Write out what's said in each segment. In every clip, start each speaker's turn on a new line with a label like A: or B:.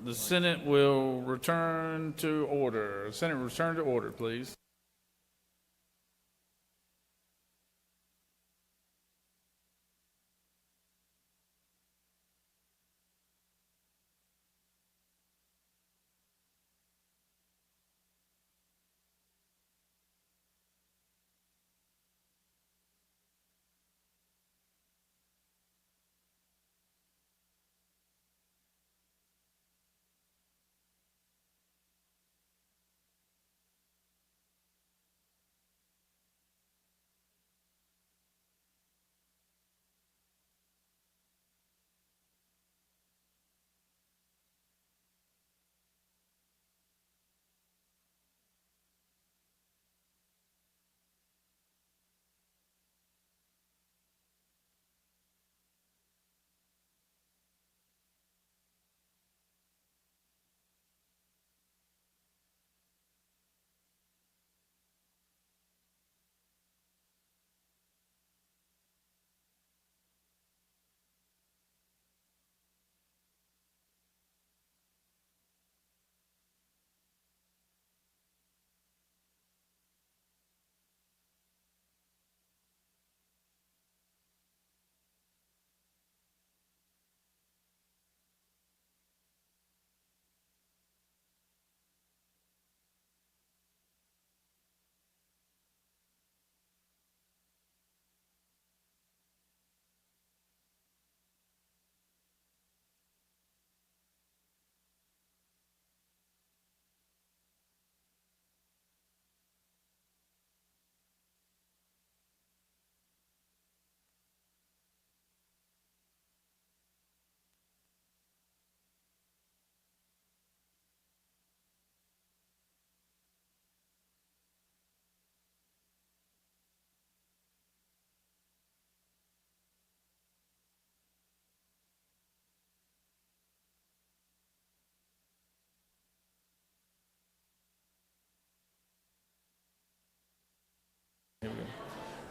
A: The Senate will return to order. Senate return to order, please.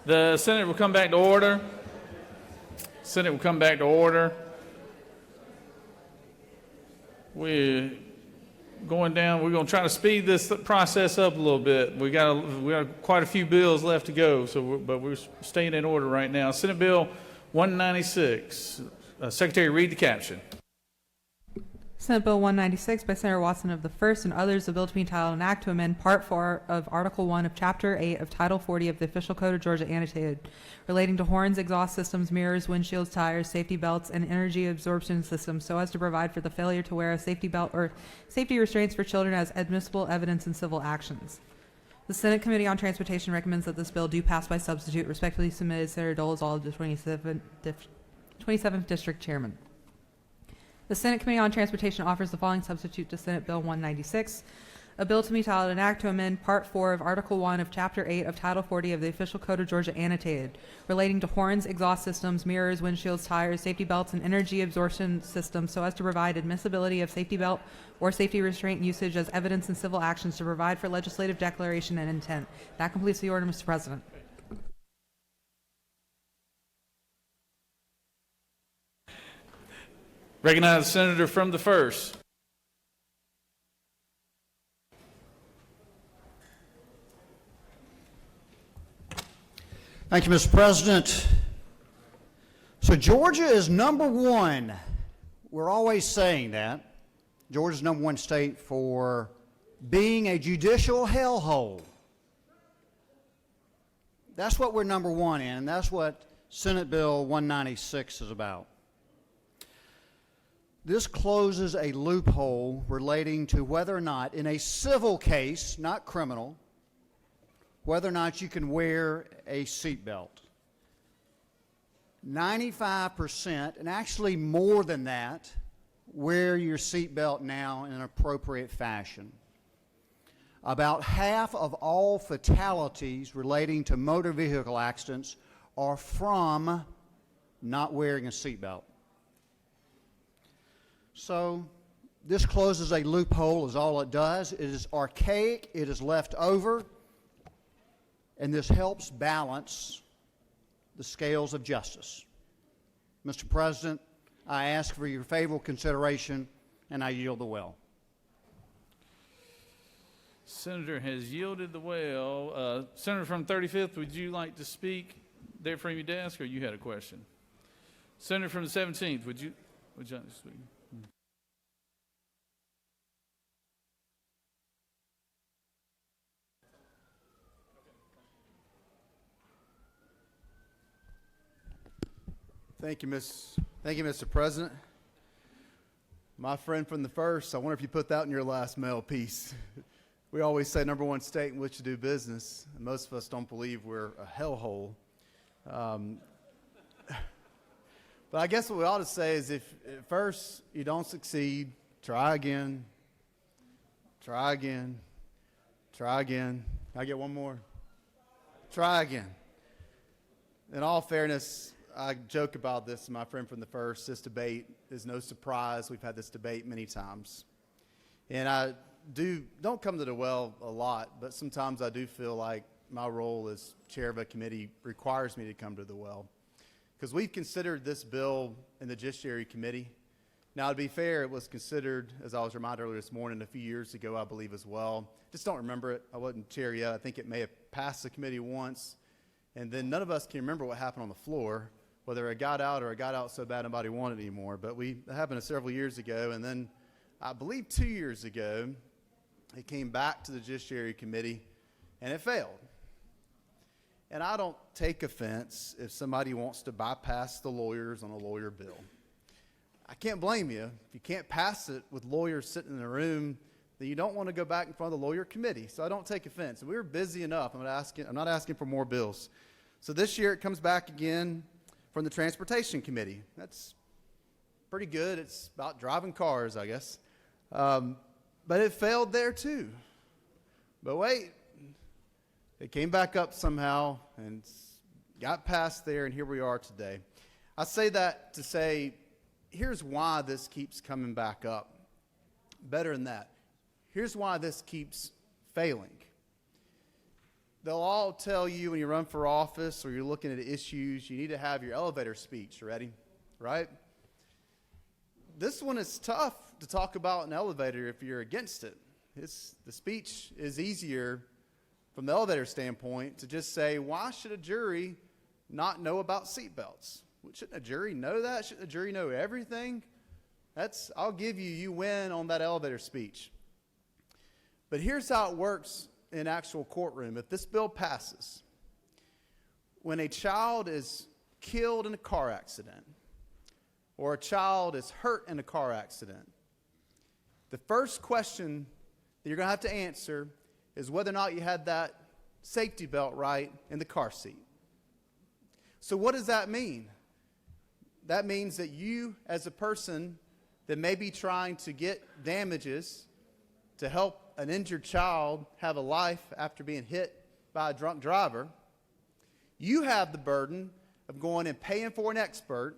A: The Senate will come back to order. Senate will come back to order. We're going down. We're going to try to speed this process up a little bit. We got quite a few bills left to go, but we're staying in order right now. Senate Bill 196. Secretary, read the caption.
B: Senate Bill 196 by Senator Watson of the 1st and others, a bill to be entitled an act to amend Part 4 of Article 1 of Chapter 8 of Title 40 of the Official Code of Georgia annotated, relating to horns, exhaust systems, mirrors, windshields, tires, safety belts, and energy absorption systems, so as to provide for the failure to wear a safety belt or safety restraints for children as admissible evidence in civil actions. The Senate Committee on Transportation recommends that this bill do pass by substitute. Respectfully submitted, Senator Dolezal, the 27th District Chairman. The Senate Committee on Transportation offers the following substitute to Senate Bill 196, a bill to be entitled an act to amend Part 4 of Article 1 of Chapter 8 of Title 40 of the Official Code of Georgia annotated, relating to horns, exhaust systems, mirrors, windshields, tires, safety belts, and energy absorption systems, so as to provide admissibility of safety belt or safety restraint usage as evidence in civil actions, to provide for legislative declaration and intent. That completes the order, Mr. President.
A: Recognize the senator from the 1st.
C: Thank you, Mr. President. So Georgia is number one. We're always saying that. Georgia's number one state for being a judicial hellhole. That's what we're number one in, and that's what Senate Bill 196 is about. This closes a loophole relating to whether or not, in a civil case, not criminal, whether or not you can wear a seatbelt. 95%, and actually more than that, wear your seatbelt now in an appropriate fashion. About half of all fatalities relating to motor vehicle accidents are from not wearing a seatbelt. So this closes a loophole is all it does. It is archaic, it is left over, and this helps balance the scales of justice. Mr. President, I ask for your favorable consideration and I yield the well.
A: Senator has yielded the well. Senator from 35th, would you like to speak there from your desk, or you had a question? Senator from the 17th, would you like to speak?
D: Thank you, Mr. President. My friend from the first, I wonder if you put that in your last mail piece. We always say number one state in which to do business. And most of us don't believe we're a hellhole. But I guess what we ought to say is if at first you don't succeed, try again, try again, try again. Can I get one more? Try again. In all fairness, I joke about this, my friend from the first. This debate is no surprise. We've had this debate many times. And I don't come to the well a lot, but sometimes I do feel like my role as chair of a committee requires me to come to the well. Because we've considered this bill in the Judiciary Committee. Now, to be fair, it was considered, as I was reminded earlier this morning, a few years ago, I believe, as well. Just don't remember it. I wasn't chair yet. I think it may have passed the committee once. And then none of us can remember what happened on the floor, whether it got out or it got out so bad nobody wanted it anymore. But that happened several years ago. And then I believe 2 years ago, it came back to the Judiciary Committee, and it failed. And I don't take offense if somebody wants to bypass the lawyers on a lawyer bill. I can't blame you. If you can't pass it with lawyers sitting in the room, then you don't want to go back in front of the lawyer committee. So I don't take offense. We were busy enough. I'm not asking for more bills. So this year it comes back again from the Transportation Committee. That's pretty good. It's about driving cars, I guess. But it failed there too. But wait. It came back up somehow and got past there, and here we are today. I say that to say, here's why this keeps coming back up. Better than that, here's why this keeps failing. They'll all tell you when you run for office or you're looking at issues, you need to have your elevator speech ready, right? This one is tough to talk about in an elevator if you're against it. The speech is easier from the elevator standpoint to just say, why should a jury not know about seatbelts? Shouldn't a jury know that? Shouldn't a jury know everything? I'll give you win on that elevator speech. But here's how it works in actual courtroom. If this bill passes, when a child is killed in a car accident or a child is hurt in a car accident, the first question that you're going to have to answer is whether or not you had that safety belt right in the car seat. So what does that mean? That means that you, as a person that may be trying to get damages to help an injured child have a life after being hit by a drunk driver, you have the burden of going and paying for an expert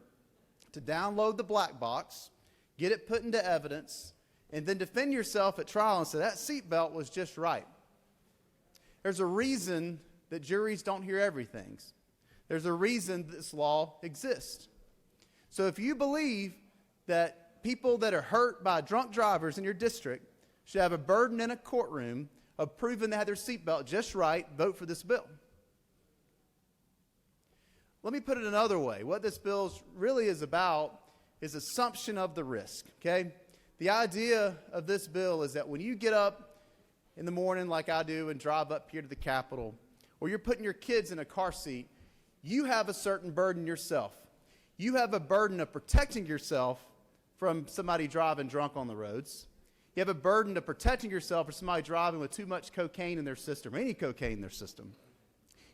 D: to download the black box, get it put into evidence, and then defend yourself at trial and say that seatbelt was just right. There's a reason that juries don't hear everything. There's a reason this law exists. So if you believe that people that are hurt by drunk drivers in your district should have a burden in a courtroom of proving they had their seatbelt just right, vote for this bill. Let me put it another way. What this bill really is about is assumption of the risk, okay? The idea of this bill is that when you get up in the morning like I do and drive up here to the Capitol, or you're putting your kids in a car seat, you have a certain burden yourself. You have a burden of protecting yourself from somebody driving drunk on the roads. You have a burden of protecting yourself from somebody driving with too much cocaine in their system, or any cocaine in their system.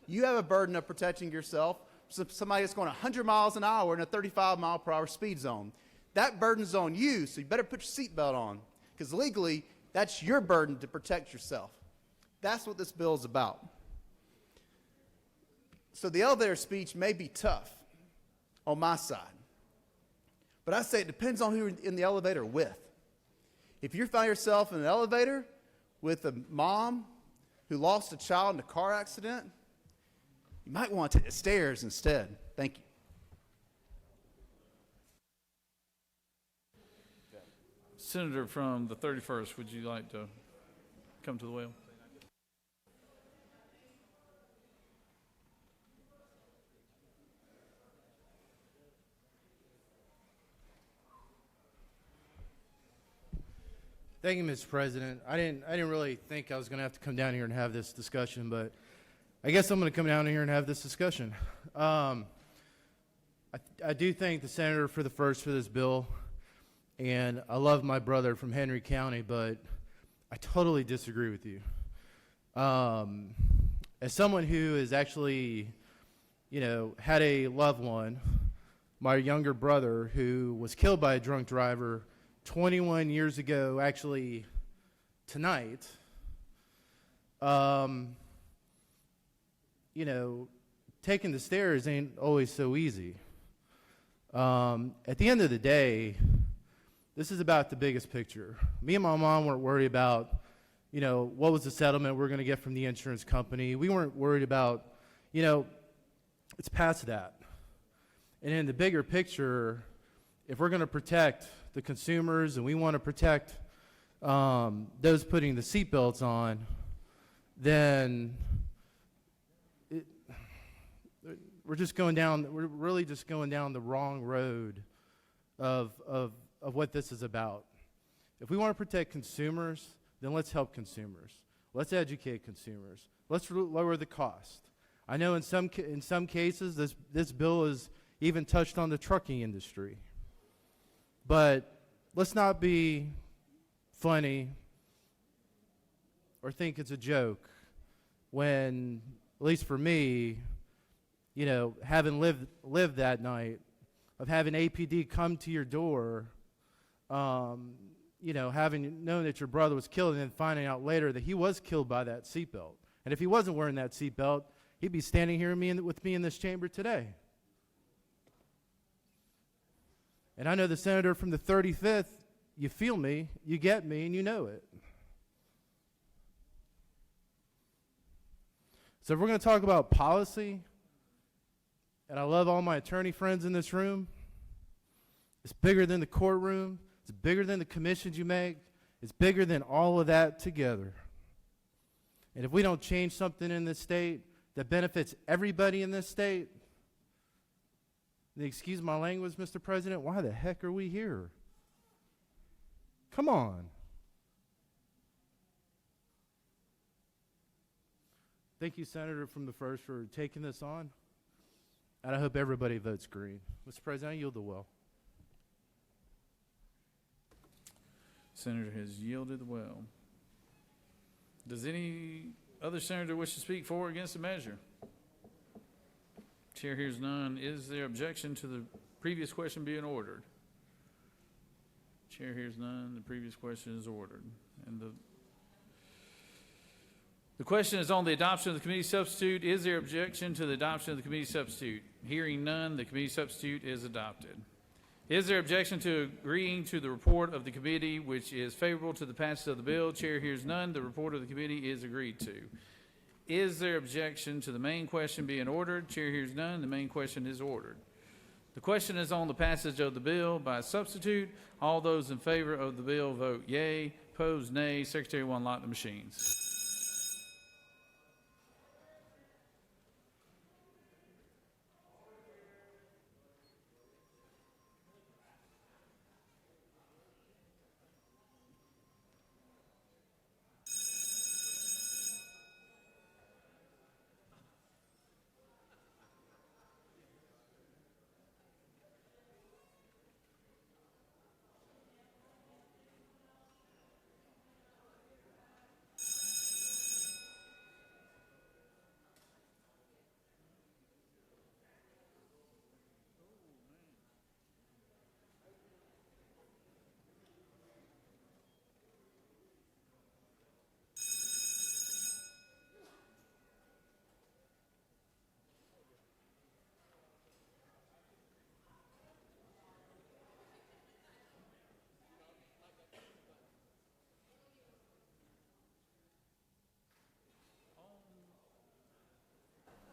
D: You have a burden of protecting yourself from somebody that's going 100 miles an hour in a 35 mile per hour speed zone. That burden's on you, so you better put your seatbelt on, because legally, that's your burden to protect yourself. That's what this bill is about. So the elevator speech may be tough on my side. But I say it depends on who you're in the elevator with. If you find yourself in an elevator with a mom who lost a child in a car accident, you might want to take the stairs instead. Thank you.
A: Senator from the 31st, would you like to come to the well?
E: Thank you, Mr. President. I didn't really think I was going to have to come down here and have this discussion, but I guess I'm going to come down here and have this discussion. I do thank the senator for the first for this bill, and I love my brother from Henry County, but I totally disagree with you. As someone who has actually, had a loved one, my younger brother who was killed by a drunk driver 21 years ago, actually tonight, taking the stairs ain't always so easy. At the end of the day, this is about the biggest picture. Me and my mom weren't worried about, what was the settlement we're going to get from the insurance company. We weren't worried about, it's past that. And in the bigger picture, if we're going to protect the consumers and we want to protect those putting the seatbelts on, then we're really just going down the wrong road of what this is about. If we want to protect consumers, then let's help consumers. Let's educate consumers. Let's lower the cost. I know in some cases this bill has even touched on the trucking industry. But let's not be funny or think it's a joke when, at least for me, having lived that night of having APD come to your door, having known that your brother was killed and then finding out later that he was killed by that seatbelt. And if he wasn't wearing that seatbelt, he'd be standing here with me in this chamber today. And I know the senator from the 35th, you feel me, you get me, and you know it. So if we're going to talk about policy, and I love all my attorney friends in this room, it's bigger than the courtroom, it's bigger than the commissions you make, it's bigger than all of that together. And if we don't change something in this state that benefits everybody in this state, excuse my language, Mr. President, why the heck are we here? Come on. Thank you, Senator from the first, for taking this on. And I hope everybody votes green. Mr. President, I yield the well.
A: Senator has yielded the well. Does any other senator wish to speak for or against the measure? Chair hears none. Is there objection to the previous question being ordered? Chair hears none. The previous question is ordered. And the question is on the adoption of the committee substitute. Is there objection to the adoption of the committee substitute? Hearing none, the committee substitute is adopted. Is there objection to agreeing to the report of the committee, which is favorable to the passage of the bill? Chair hears none. The report of the committee is agreed to. Is there objection to the main question being ordered? Chair hears none. The main question is ordered. The question is on the passage of the bill by substitute. All those in favor of the bill vote yea. Opposed, nay. Secretary will unlock the machines.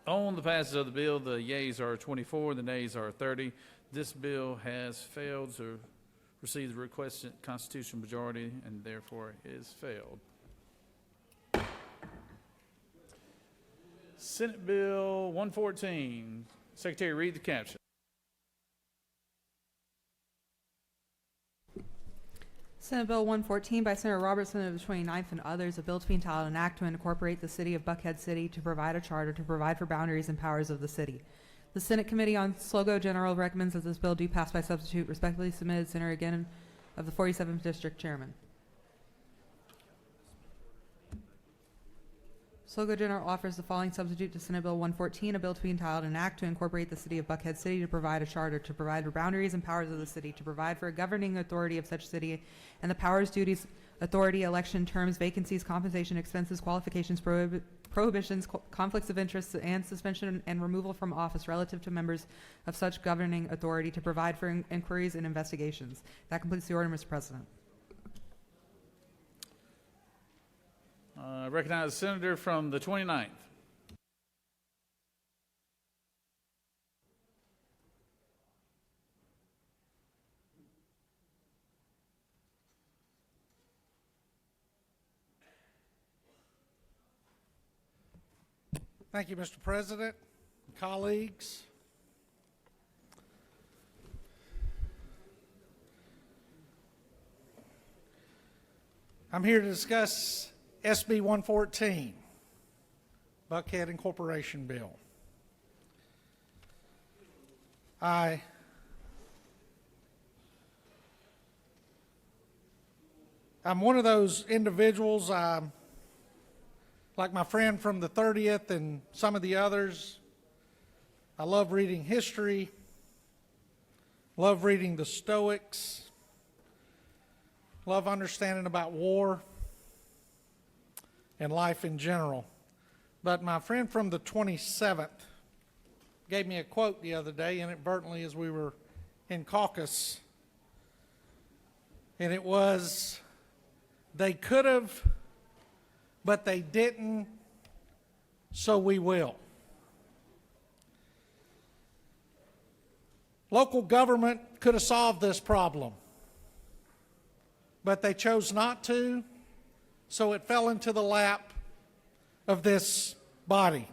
A: On the passage of the bill, the yeas are 24, the nays are 30. This bill has failed to received the requested constitutional majority and therefore is failed. Senate Bill 114. Secretary, read the caption.
B: Senate Bill 114 by Senator Robertson of the 29th and others, a bill to be entitled an act to incorporate the city of Buckhead City to provide a charter to provide for boundaries and powers of the city. The Senate Committee on Slogo General recommends that this bill do pass by substitute. Respectfully submitted, Senator again of the 47th District Chairman. Slogo General offers the following substitute to Senate Bill 114, a bill to be entitled an act to incorporate the city of Buckhead City to provide a charter to provide for boundaries and powers of the city, to provide for a governing authority of such city and the powers, duties, authority, election, terms, vacancies, compensation, expenses, qualifications, prohibitions, conflicts of interest, and suspension and removal from office relative to members of such governing authority, to provide for inquiries and investigations. That completes the order, Mr. President.
A: I recognize the senator from the 29th.
F: Thank you, Mr. President, colleagues. I'm here to discuss SB 114, Buckhead Incorporation Bill. I'm one of those individuals, like my friend from the 30th and some of the others. I love reading history, love reading the Stoics, love understanding about war and life in general. But my friend from the 27th gave me a quote the other day, inadvertently, as we were in caucus. And it was, "They could have, but they didn't, so we will." Local government could have solved this problem, but they chose not to, so it fell into the lap of this body.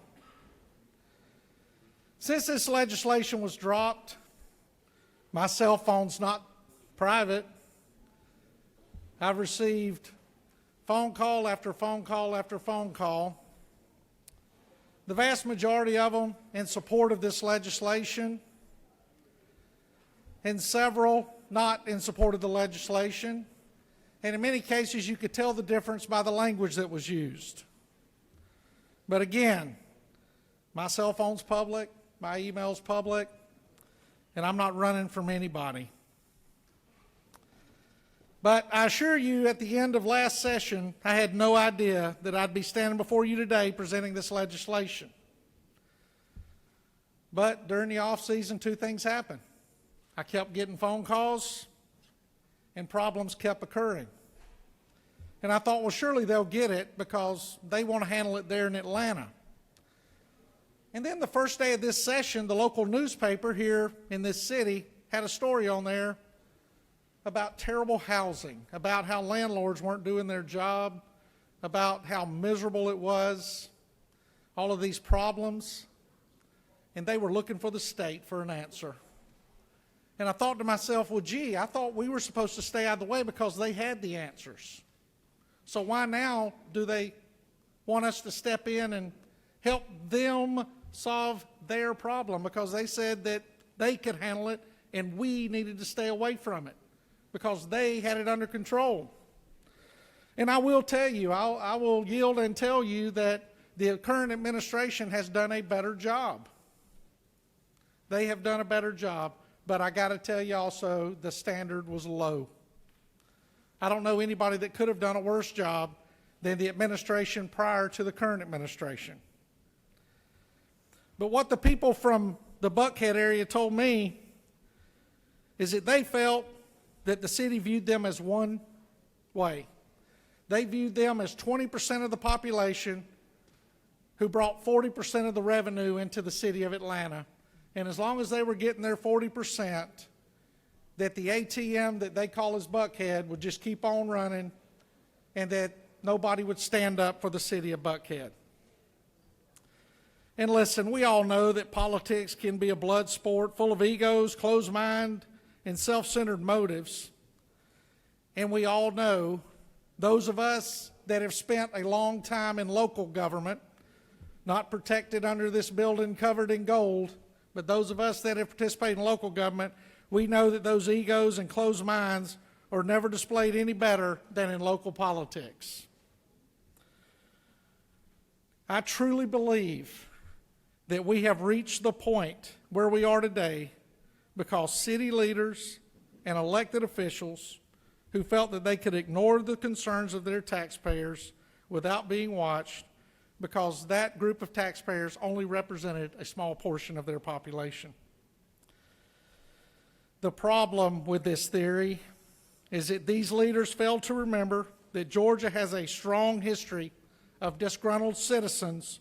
F: Since this legislation was dropped, my cell phone's not private. I've received phone call after phone call after phone call. The vast majority of them in support of this legislation, and several not in support of the legislation. And in many cases, you could tell the difference by the language that was used. But again, my cell phone's public, my email's public, and I'm not running from anybody. But I assure you, at the end of last session, I had no idea that I'd be standing before you today presenting this legislation. But during the off season, two things happened. I kept getting phone calls, and problems kept occurring. And I thought, well, surely they'll get it because they want to handle it there in Atlanta. And then the first day of this session, the local newspaper here in this city had a story on there about terrible housing, about how landlords weren't doing their job, about how miserable it was, all of these problems. And they were looking for the state for an answer. And I thought to myself, well, gee, I thought we were supposed to stay out of the way because they had the answers. So why now do they want us to step in and help them solve their problem? Because they said that they could handle it and we needed to stay away from it because they had it under control. And I will tell you, I will yield and tell you that the current administration has done a better job. They have done a better job. But I got to tell you also, the standard was low. I don't know anybody that could have done a worse job than the administration prior to the current administration. But what the people from the Buckhead area told me is that they felt that the city viewed them as one way. They viewed them as 20% of the population who brought 40% of the revenue into the city of Atlanta. And as long as they were getting their 40%, that the ATM that they call as Buckhead would just keep on running and that nobody would stand up for the city of Buckhead. And listen, we all know that politics can be a blood sport full of egos, closed mind, and self-centered motives. And we all know, those of us that have spent a long time in local government, not protected under this building covered in gold, but those of us that have participated in local government, we know that those egos and closed minds are never displayed any better than in local politics. I truly believe that we have reached the point where we are today because city leaders and elected officials who felt that they could ignore the concerns of their taxpayers without being watched, because that group of taxpayers only represented a small portion of their population. The problem with this theory is that these leaders failed to remember that Georgia has a strong history of disgruntled citizens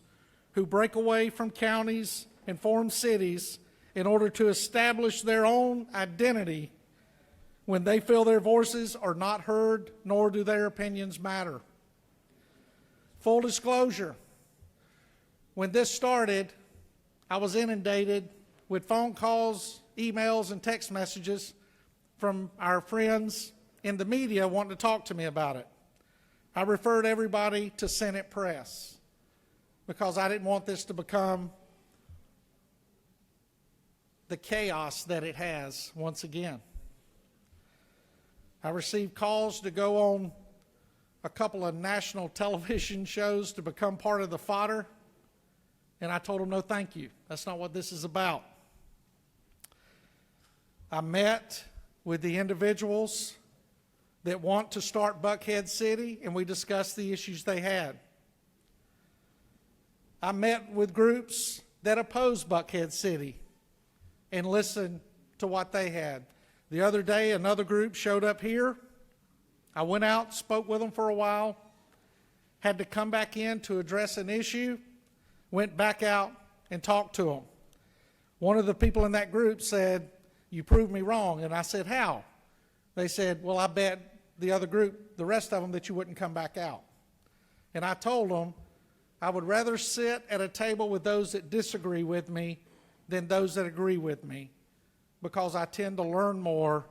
F: who break away from counties and form cities in order to establish their own identity when they feel their voices are not heard, nor do their opinions matter. Full disclosure, when this started, I was inundated with phone calls, emails, and text messages from our friends in the media wanting to talk to me about it. I referred everybody to Senate Press because I didn't want this to become the chaos that it has once again. I received calls to go on a couple of national television shows to become part of the fodder, and I told them no thank you. That's not what this is about. I met with the individuals that want to start Buckhead City, and we discussed the issues they had. I met with groups that oppose Buckhead City and listened to what they had. The other day, another group showed up here. I went out, spoke with them for a while, had to come back in to address an issue, went back out and talked to them. One of the people in that group said, "You proved me wrong." And I said, "How?" They said, "Well, I bet the other group, the rest of them, that you wouldn't come back out." And I told them, I would rather sit at a table with those that disagree with me than those that agree with me, because I tend to learn more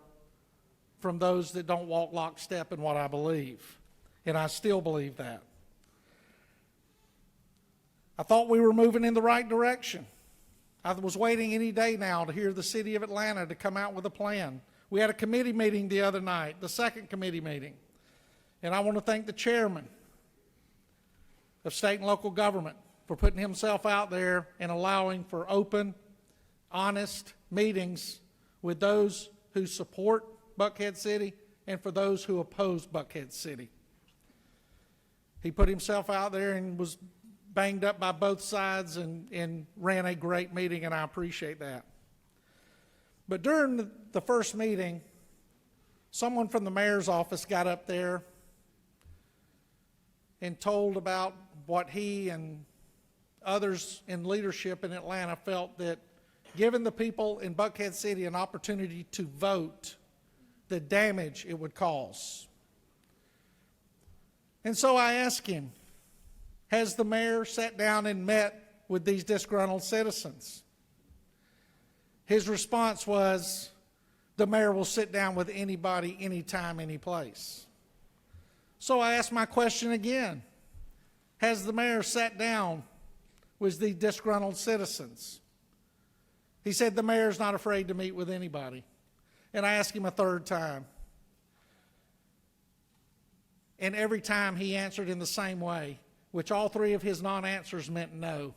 F: from those that don't walk lockstep in what I believe. And I still believe that. I thought we were moving in the right direction. I was waiting any day now to hear the city of Atlanta to come out with a plan. We had a committee meeting the other night, the second committee meeting. And I want to thank the chairman of state and local government for putting himself out there and allowing for open, honest meetings with those who support Buckhead City and for those who oppose Buckhead City. He put himself out there and was banged up by both sides and ran a great meeting, and I appreciate that. But during the first meeting, someone from the mayor's office got up there and told about what he and others in leadership in Atlanta felt that giving the people in Buckhead City an opportunity to vote, the damage it would cause. And so I asked him, has the mayor sat down and met with these disgruntled citizens? His response was, the mayor will sit down with anybody, anytime, any place. So I asked my question again. Has the mayor sat down with the disgruntled citizens? He said the mayor's not afraid to meet with anybody. And I asked him a third time. And every time he answered in the same way, which all three of his non-answers meant no.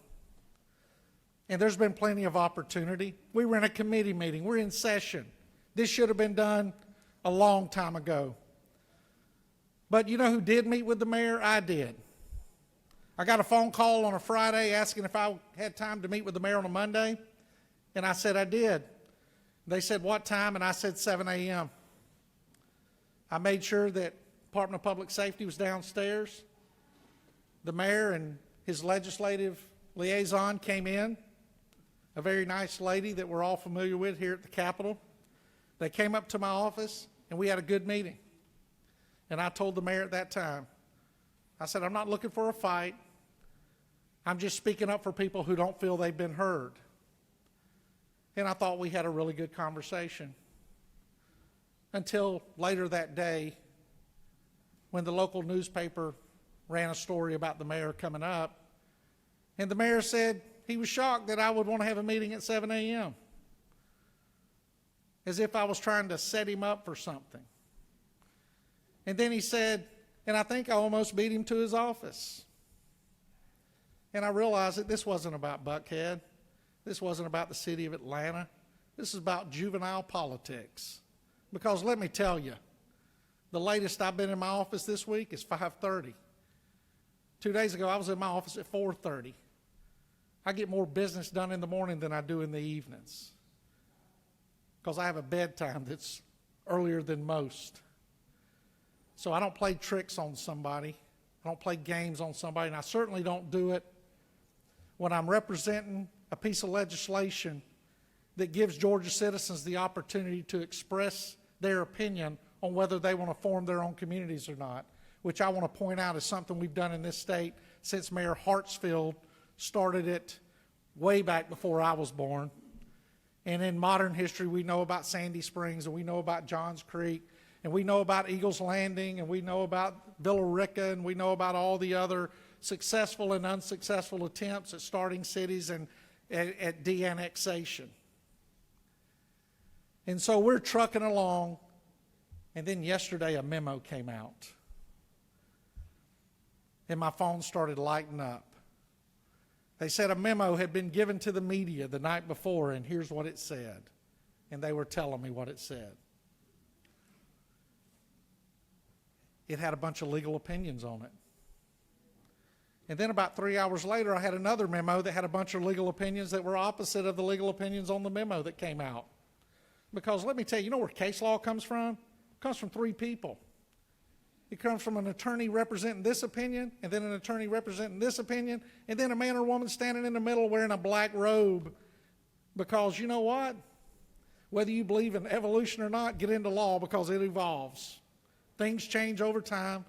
F: And there's been plenty of opportunity. We were in a committee meeting. We're in session. This should have been done a long time ago. But you know who did meet with the mayor? I did. I got a phone call on a Friday asking if I had time to meet with the mayor on a Monday, and I said I did. They said, what time? And I said 7 a.m. I made sure that Department of Public Safety was downstairs. The mayor and his legislative liaison came in, a very nice lady that we're all familiar with here at the Capitol. They came up to my office, and we had a good meeting. And I told the mayor at that time, I said, I'm not looking for a fight. I'm just speaking up for people who don't feel they've been heard. And I thought we had a really good conversation. Until later that day, when the local newspaper ran a story about the mayor coming up, and the mayor said he was shocked that I would want to have a meeting at 7 a.m., as if I was trying to set him up for something. And then he said, and I think I almost beat him to his office. And I realized that this wasn't about Buckhead. This wasn't about the city of Atlanta. This is about juvenile politics. Because let me tell you, the latest I've been in my office this week is 5:30. 2 days ago, I was in my office at 4:30. I get more business done in the morning than I do in the evenings, because I have a bedtime that's earlier than most. So I don't play tricks on somebody. I don't play games on somebody, and I certainly don't do it when I'm representing a piece of legislation that gives Georgia citizens the opportunity to express their opinion on whether they want to form their own communities or not, which I want to point out is something we've done in this state since Mayor Hartsfield started it way back before I was born. And in modern history, we know about Sandy Springs, and we know about Johns Creek, and we know about Eagles Landing, and we know about Villa Rica, and we know about all the other successful and unsuccessful attempts at starting cities and at de-annexation. And so we're trucking along, and then yesterday a memo came out. And my phone started lighting up. They said a memo had been given to the media the night before, and here's what it said. And they were telling me what it said. It had a bunch of legal opinions on it. And then about 3 hours later, I had another memo that had a bunch of legal opinions that were opposite of the legal opinions on the memo that came out. Because let me tell you, you know where case law comes from? It comes from three people. It comes from an attorney representing this opinion, and then an attorney representing this opinion, and then a man or woman standing in the middle wearing a black robe. Because you know what? Whether you believe in evolution or not, get into law, because it evolves. Things change over time.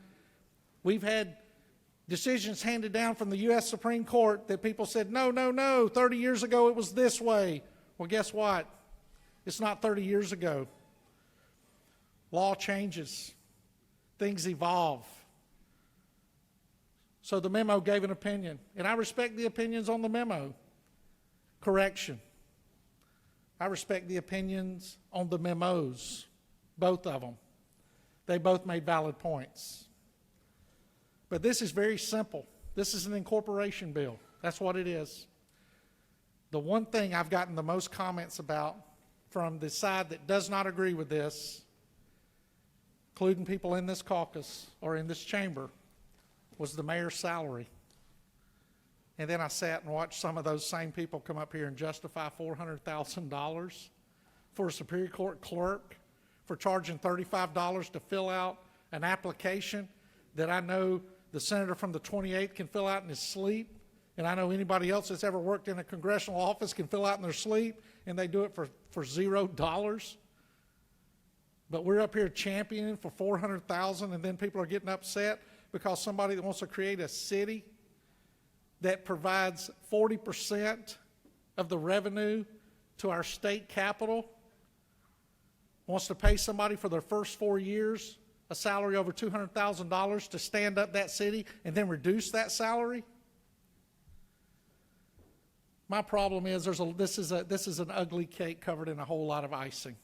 F: We've had decisions handed down from the U.S. Supreme Court that people said, no, no, no, 30 years ago it was this way. Well, guess what? It's not 30 years ago. Law changes. Things evolve. So the memo gave an opinion, and I respect the opinions on the memo. Correction. I respect the opinions on the memos, both of them. They both made valid points. But this is very simple. This is an incorporation bill. That's what it is. The one thing I've gotten the most comments about from the side that does not agree with this, including people in this caucus or in this chamber, was the mayor's salary. And then I sat and watched some of those same people come up here and justify $400,000 for a Superior Court clerk for charging $35 to fill out an application that I know the senator from the 28th can fill out in his sleep, and I know anybody else that's ever worked in a congressional office can fill out in their sleep, and they do it for $0. But we're up here championing for $400,000, and then people are getting upset because somebody that wants to create a city that provides 40% of the revenue to our state capital wants to pay somebody for their first 4 years a salary over $200,000 to stand up that city and then reduce that salary. My problem is this is an ugly cake covered in a whole lot of icing.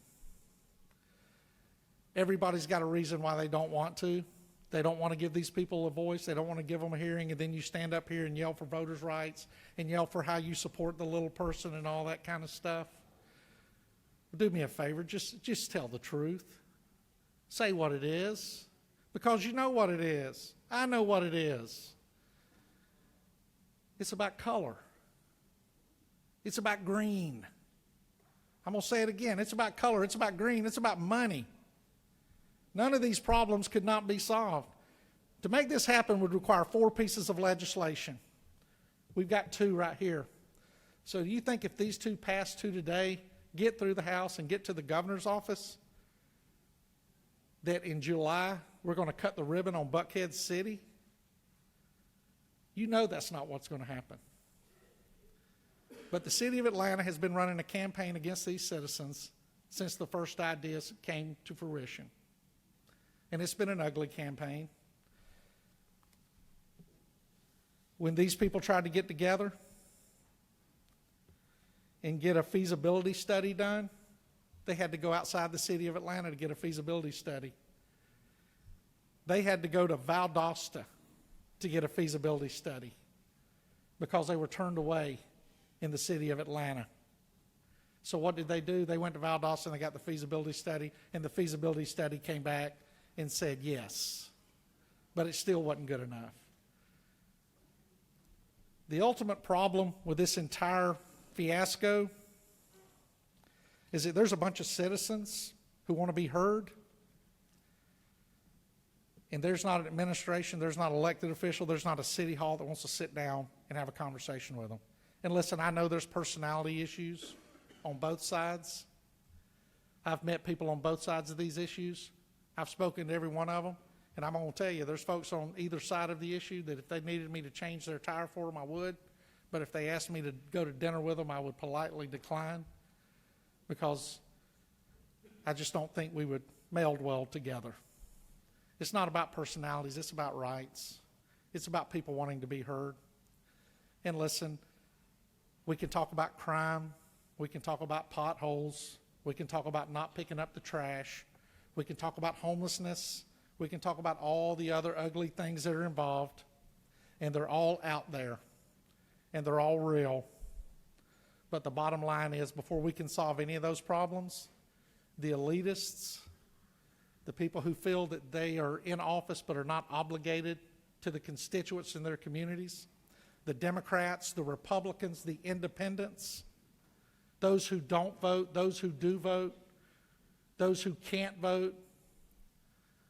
F: Everybody's got a reason why they don't want to. They don't want to give these people a voice. They don't want to give them a hearing, and then you stand up here and yell for voters' rights and yell for how you support the little person and all that kind of stuff. Do me a favor, just tell the truth. Say what it is, because you know what it is. I know what it is. It's about color. It's about green. I'm going to say it again. It's about color. It's about green. It's about money. None of these problems could not be solved. To make this happen would require 4 pieces of legislation. We've got 2 right here. So do you think if these 2 passed 2 today, get through the House and get to the governor's office that in July we're going to cut the ribbon on Buckhead City, you know that's not what's going to happen. But the city of Atlanta has been running a campaign against these citizens since the first ideas came to fruition. And it's been an ugly campaign. When these people tried to get together and get a feasibility study done, they had to go outside the city of Atlanta to get a feasibility study. They had to go to Valdosta to get a feasibility study because they were turned away in the city of Atlanta. So what did they do? They went to Valdosta and they got the feasibility study, and the feasibility study came back and said yes. But it still wasn't good enough. The ultimate problem with this entire fiasco is that there's a bunch of citizens who want to be heard, and there's not an administration, there's not an elected official, there's not a city hall that wants to sit down and have a conversation with them. And listen, I know there's personality issues on both sides. I've met people on both sides of these issues. I've spoken to every one of them. And I'm going to tell you, there's folks on either side of the issue that if they needed me to change their tire for them, I would. But if they asked me to go to dinner with them, I would politely decline because I just don't think we would meld well together. It's not about personalities. It's about rights. It's about people wanting to be heard. And listen, we can talk about crime. We can talk about potholes. We can talk about not picking up the trash. We can talk about homelessness. We can talk about all the other ugly things that are involved, and they're all out there, and they're all real. But the bottom line is, before we can solve any of those problems, the elitists, the people who feel that they are in office but are not obligated to the constituents in their communities, the Democrats, the Republicans, the independents, those who don't vote, those who do vote, those who can't vote,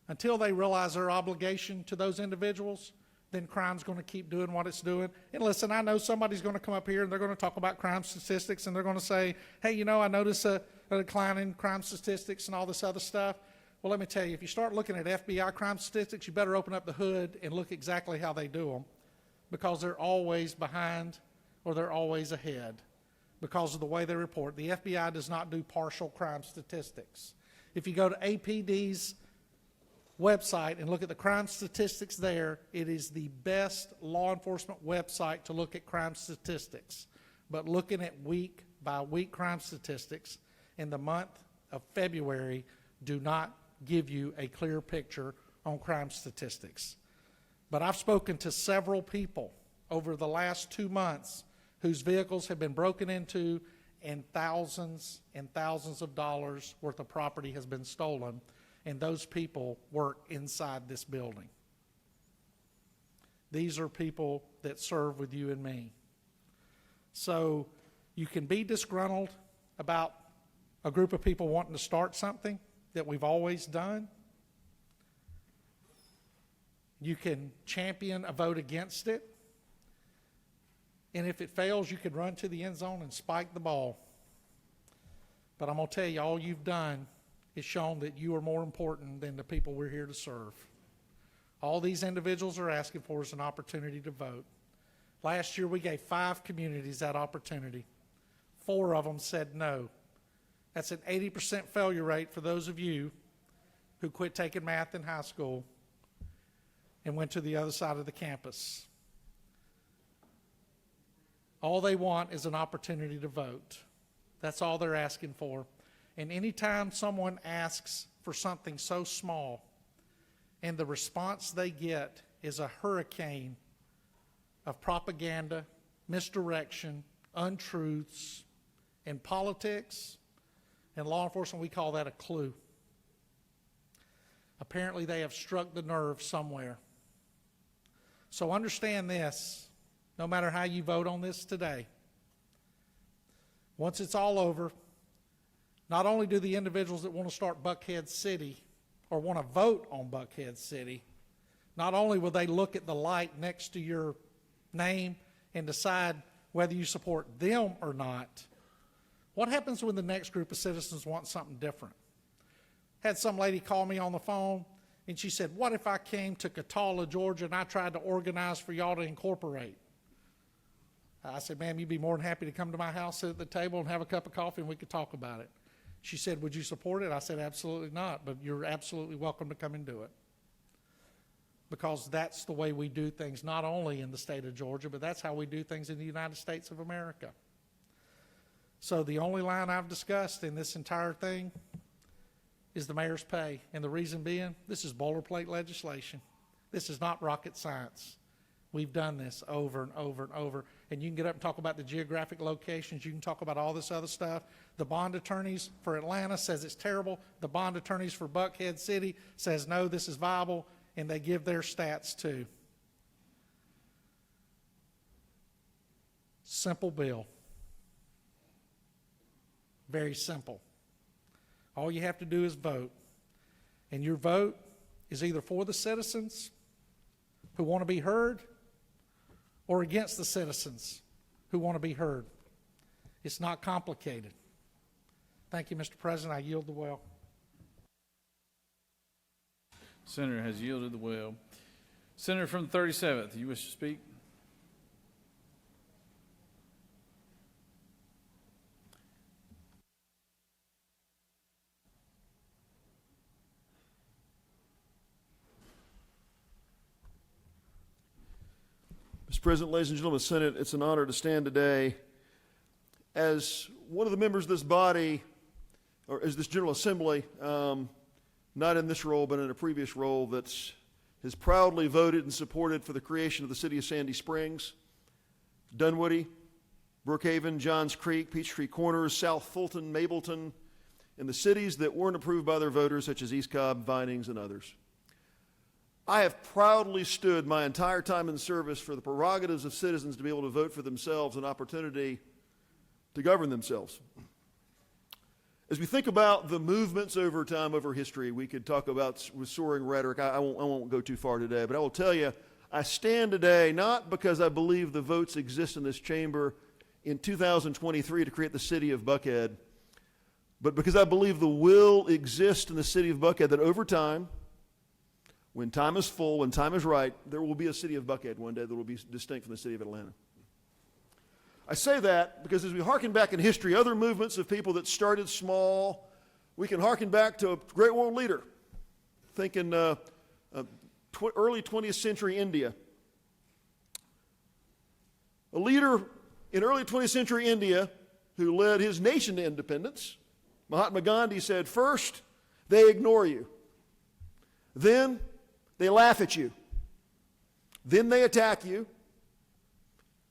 F: until they realize their obligation to those individuals, then crime's going to keep doing what it's doing. And listen, I know somebody's going to come up here and they're going to talk about crime statistics and they're going to say, hey, you know, I notice a decline in crime statistics and all this other stuff. Well, let me tell you, if you start looking at FBI crime statistics, you better open up the hood and look exactly how they do them, because they're always behind or they're always ahead because of the way they report. The FBI does not do partial crime statistics. If you go to APD's website and look at the crime statistics there, it is the best law enforcement website to look at crime statistics. But looking at week by week crime statistics in the month of February do not give you a clear picture on crime statistics. But I've spoken to several people over the last 2 months whose vehicles have been broken into and thousands of dollars worth of property has been stolen, and those people work inside this building. These are people that serve with you and me. So you can be disgruntled about a group of people wanting to start something that we've always done. You can champion a vote against it. And if it fails, you can run to the end zone and spike the ball. But I'm going to tell you, all you've done is shown that you are more important than the people we're here to serve. All these individuals are asking for is an opportunity to vote. Last year, we gave 5 communities that opportunity. 4 of them said no. That's an 80% failure rate for those of you who quit taking math in high school and went to the other side of the campus. All they want is an opportunity to vote. That's all they're asking for. And anytime someone asks for something so small and the response they get is a hurricane of propaganda, misdirection, untruths, and politics, in law enforcement we call that a clue. Apparently they have struck the nerve somewhere. So understand this, no matter how you vote on this today, once it's all over, not only do the individuals that want to start Buckhead City or want to vote on Buckhead City, not only will they look at the light next to your name and decide whether you support them or not, What happens when the next group of citizens want something different? Had some lady call me on the phone, and she said, what if I came to Catala, Georgia, and I tried to organize for y'all to incorporate? I said, ma'am, you'd be more than happy to come to my house, sit at the table, and have a cup of coffee, and we could talk about it. She said, would you support it? I said, absolutely not, but you're absolutely welcome to come and do it. Because that's the way we do things, not only in the state of Georgia, but that's how we do things in the United States of America. So the only line I've discussed in this entire thing is the mayor's pay. And the reason being, this is boilerplate legislation. This is not rocket science. We've done this over and over and over. And you can get up and talk about the geographic locations. You can talk about all this other stuff. The bond attorneys for Atlanta says it's terrible. The bond attorneys for Buckhead City says, no, this is viable. And they give their stats too. Simple bill. Very simple. All you have to do is vote. And your vote is either for the citizens who want to be heard or against the citizens who want to be heard. It's not complicated. Thank you, Mr. President. I yield the well.
A: Senator has yielded the well. Senator from the 37th, you wish to speak?
G: Mr. President, ladies and gentlemen of the Senate, it's an honor to stand today as one of the members of this body, or as this General Assembly, not in this role, but in a previous role, that has proudly voted and supported for the creation of the city of Sandy Springs, Dunwoody, Brookhaven, Johns Creek, Peachtree Corners, South Fulton, Mableton, and the cities that weren't approved by their voters, such as East Cobb, Vinings, and others. I have proudly stood my entire time in service for the prerogatives of citizens to be able to vote for themselves, an opportunity to govern themselves. As we think about the movements over time, over history, we could talk about with soaring rhetoric. I won't go too far today, but I will tell you, I stand today not because I believe the votes exist in this chamber in 2023 to create the city of Buckhead, but because I believe the will exists in the city of Buckhead that over time, when time is full, when time is right, there will be a city of Buckhead one day that will be distinct from the city of Atlanta. I say that because as we hearken back in history, other movements of people that started small, we can hearken back to a great world leader. Think in early 20th century India. A leader in early 20th century India who led his nation to independence, Mahatma Gandhi said, first, they ignore you. Then, they laugh at you. Then they attack you.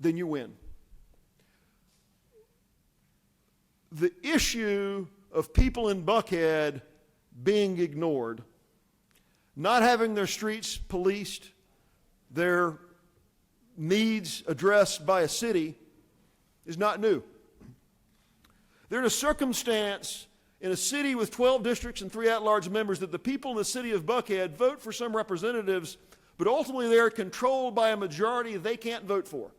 G: Then you win. The issue of people in Buckhead being ignored, not having their streets policed, their needs addressed by a city, is not new. They're in a circumstance in a city with 12 districts and 3 at-large members that the people in the city of Buckhead vote for some representatives, but ultimately they're controlled by a majority they can't vote for.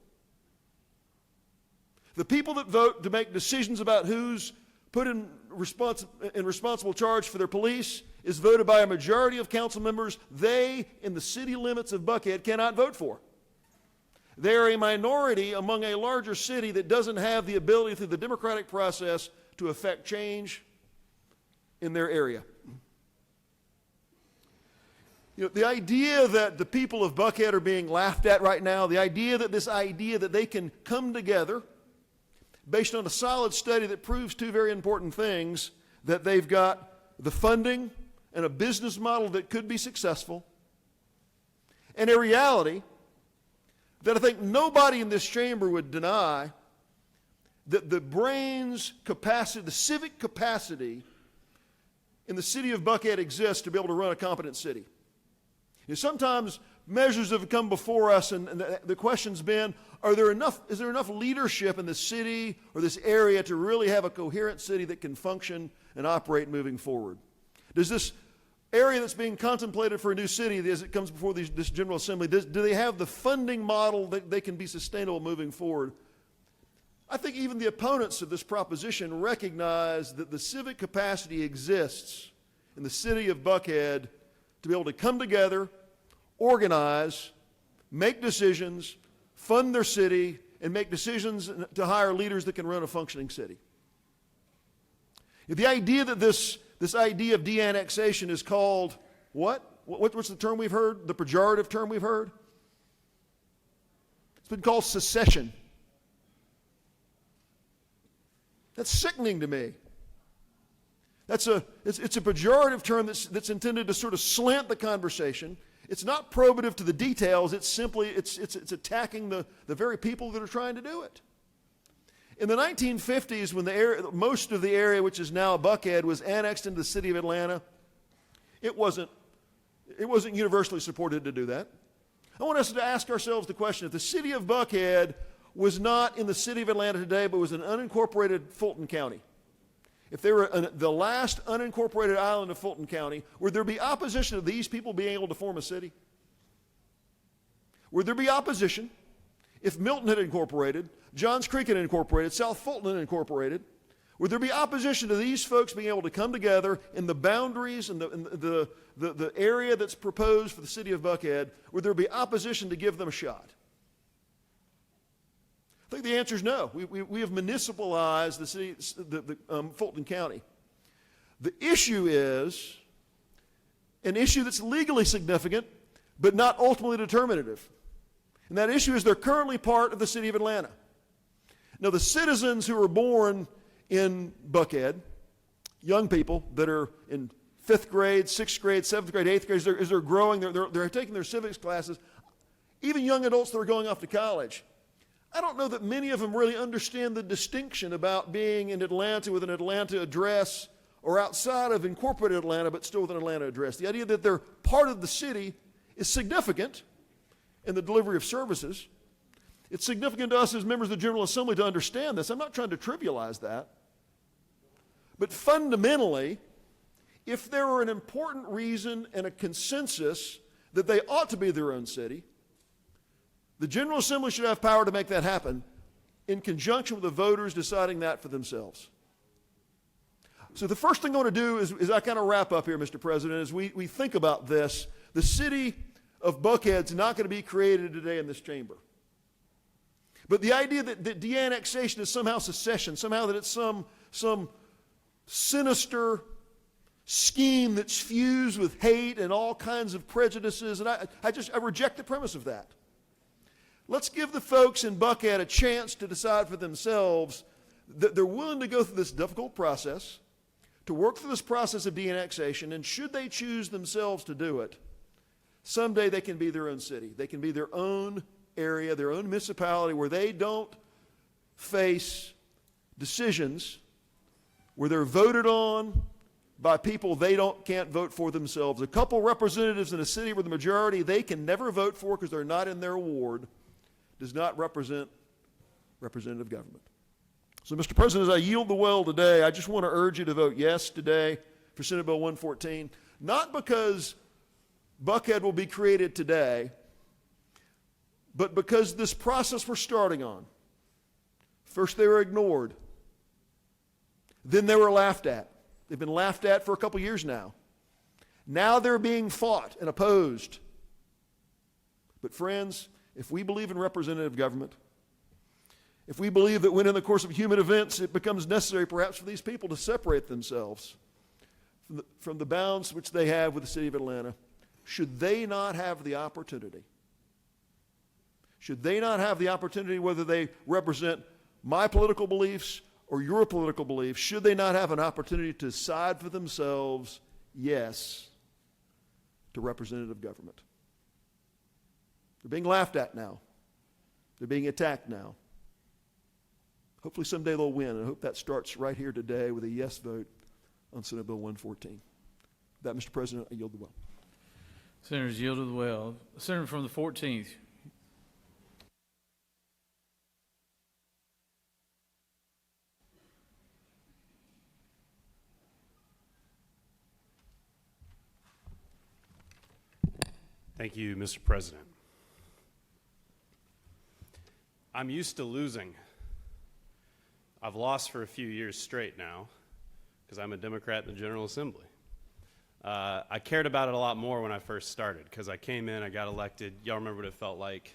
G: The people that vote to make decisions about who's put in responsible charge for their police is voted by a majority of council members they, in the city limits of Buckhead, cannot vote for. They are a minority among a larger city that doesn't have the ability through the democratic process to affect change in their area. You know, the idea that the people of Buckhead are being laughed at right now, the idea that they can come together based on a solid study that proves 2 very important things, that they've got the funding and a business model that could be successful, and a reality that I think nobody in this chamber would deny, that the brains capacity, the civic capacity in the city of Buckhead exists to be able to run a competent city. You know, sometimes measures have come before us, and the question's been, is there enough leadership in the city or this area to really have a coherent city that can function and operate moving forward? Does this area that's being contemplated for a new city, as it comes before this General Assembly, do they have the funding model that they can be sustainable moving forward? I think even the opponents of this proposition recognize that the civic capacity exists in the city of Buckhead to be able to come together, organize, make decisions, fund their city, and make decisions to hire leaders that can run a functioning city. The idea that this idea of de-annexation is called what? What's the term we've heard? The pejorative term we've heard? It's been called secession. That's sickening to me. It's a pejorative term that's intended to sort of slant the conversation. It's not probative to the details. It's simply it's attacking the very people that are trying to do it. In the 1950s, when most of the area, which is now Buckhead, was annexed into the city of Atlanta, it wasn't universally supported to do that. I want us to ask ourselves the question: if the city of Buckhead was not in the city of Atlanta today, but was in unincorporated Fulton County, if they were the last unincorporated island of Fulton County, would there be opposition to these people being able to form a city? Would there be opposition if Milton had incorporated, Johns Creek had incorporated, South Fulton had incorporated? Would there be opposition to these folks being able to come together in the boundaries and the area that's proposed for the city of Buckhead? Would there be opposition to give them a shot? I think the answer is no. We have municipalized the city, Fulton County. The issue is an issue that's legally significant, but not ultimately determinative. And that issue is they're currently part of the city of Atlanta. Now, the citizens who are born in Buckhead, young people that are in 5th grade, 6th grade, 7th grade, 8th grade, as they're growing, they're taking their civics classes, even young adults that are going off to college, I don't know that many of them really understand the distinction about being in Atlanta with an Atlanta address or outside of incorporated Atlanta but still with an Atlanta address. The idea that they're part of the city is significant in the delivery of services. It's significant to us as members of the General Assembly to understand this. I'm not trying to trivialize that. But fundamentally, if there were an important reason and a consensus that they ought to be their own city, the General Assembly should have power to make that happen in conjunction with the voters deciding that for themselves. So the first thing I want to do is I kind of wrap up here, Mr. President, as we think about this. The city of Buckhead's not going to be created today in this chamber. But the idea that de-annexation is somehow secession, somehow that it's some sinister scheme that's fused with hate and all kinds of prejudices, and I reject the premise of that. Let's give the folks in Buckhead a chance to decide for themselves that they're willing to go through this difficult process, to work through this process of de-annexation, and should they choose themselves to do it, someday they can be their own city. They can be their own area, their own municipality, where they don't face decisions where they're voted on by people they can't vote for themselves. A couple representatives in a city where the majority they can never vote for because they're not in their ward does not represent representative government. So, Mr. President, as I yield the well today, I just want to urge you to vote yes today for Senate Bill 114, not because Buckhead will be created today, but because this process we're starting on, first they were ignored, then they were laughed at. They've been laughed at for a couple years now. Now they're being fought and opposed. But friends, if we believe in representative government, if we believe that when in the course of human events it becomes necessary perhaps for these people to separate themselves from the bounds which they have with the city of Atlanta, should they not have the opportunity? Should they not have the opportunity, whether they represent my political beliefs or your political beliefs, should they not have an opportunity to decide for themselves yes to representative government? They're being laughed at now. They're being attacked now. Hopefully someday they'll win, and I hope that starts right here today with a yes vote on Senate Bill 114. With that, Mr. President, I yield the well.
A: Senators yielded well. Senator from the 14th.
H: Thank you, Mr. President. I'm used to losing. I've lost for a few years straight now because I'm a Democrat in the General Assembly. I cared about it a lot more when I first started because I came in, I got elected. Y'all remember what it felt like.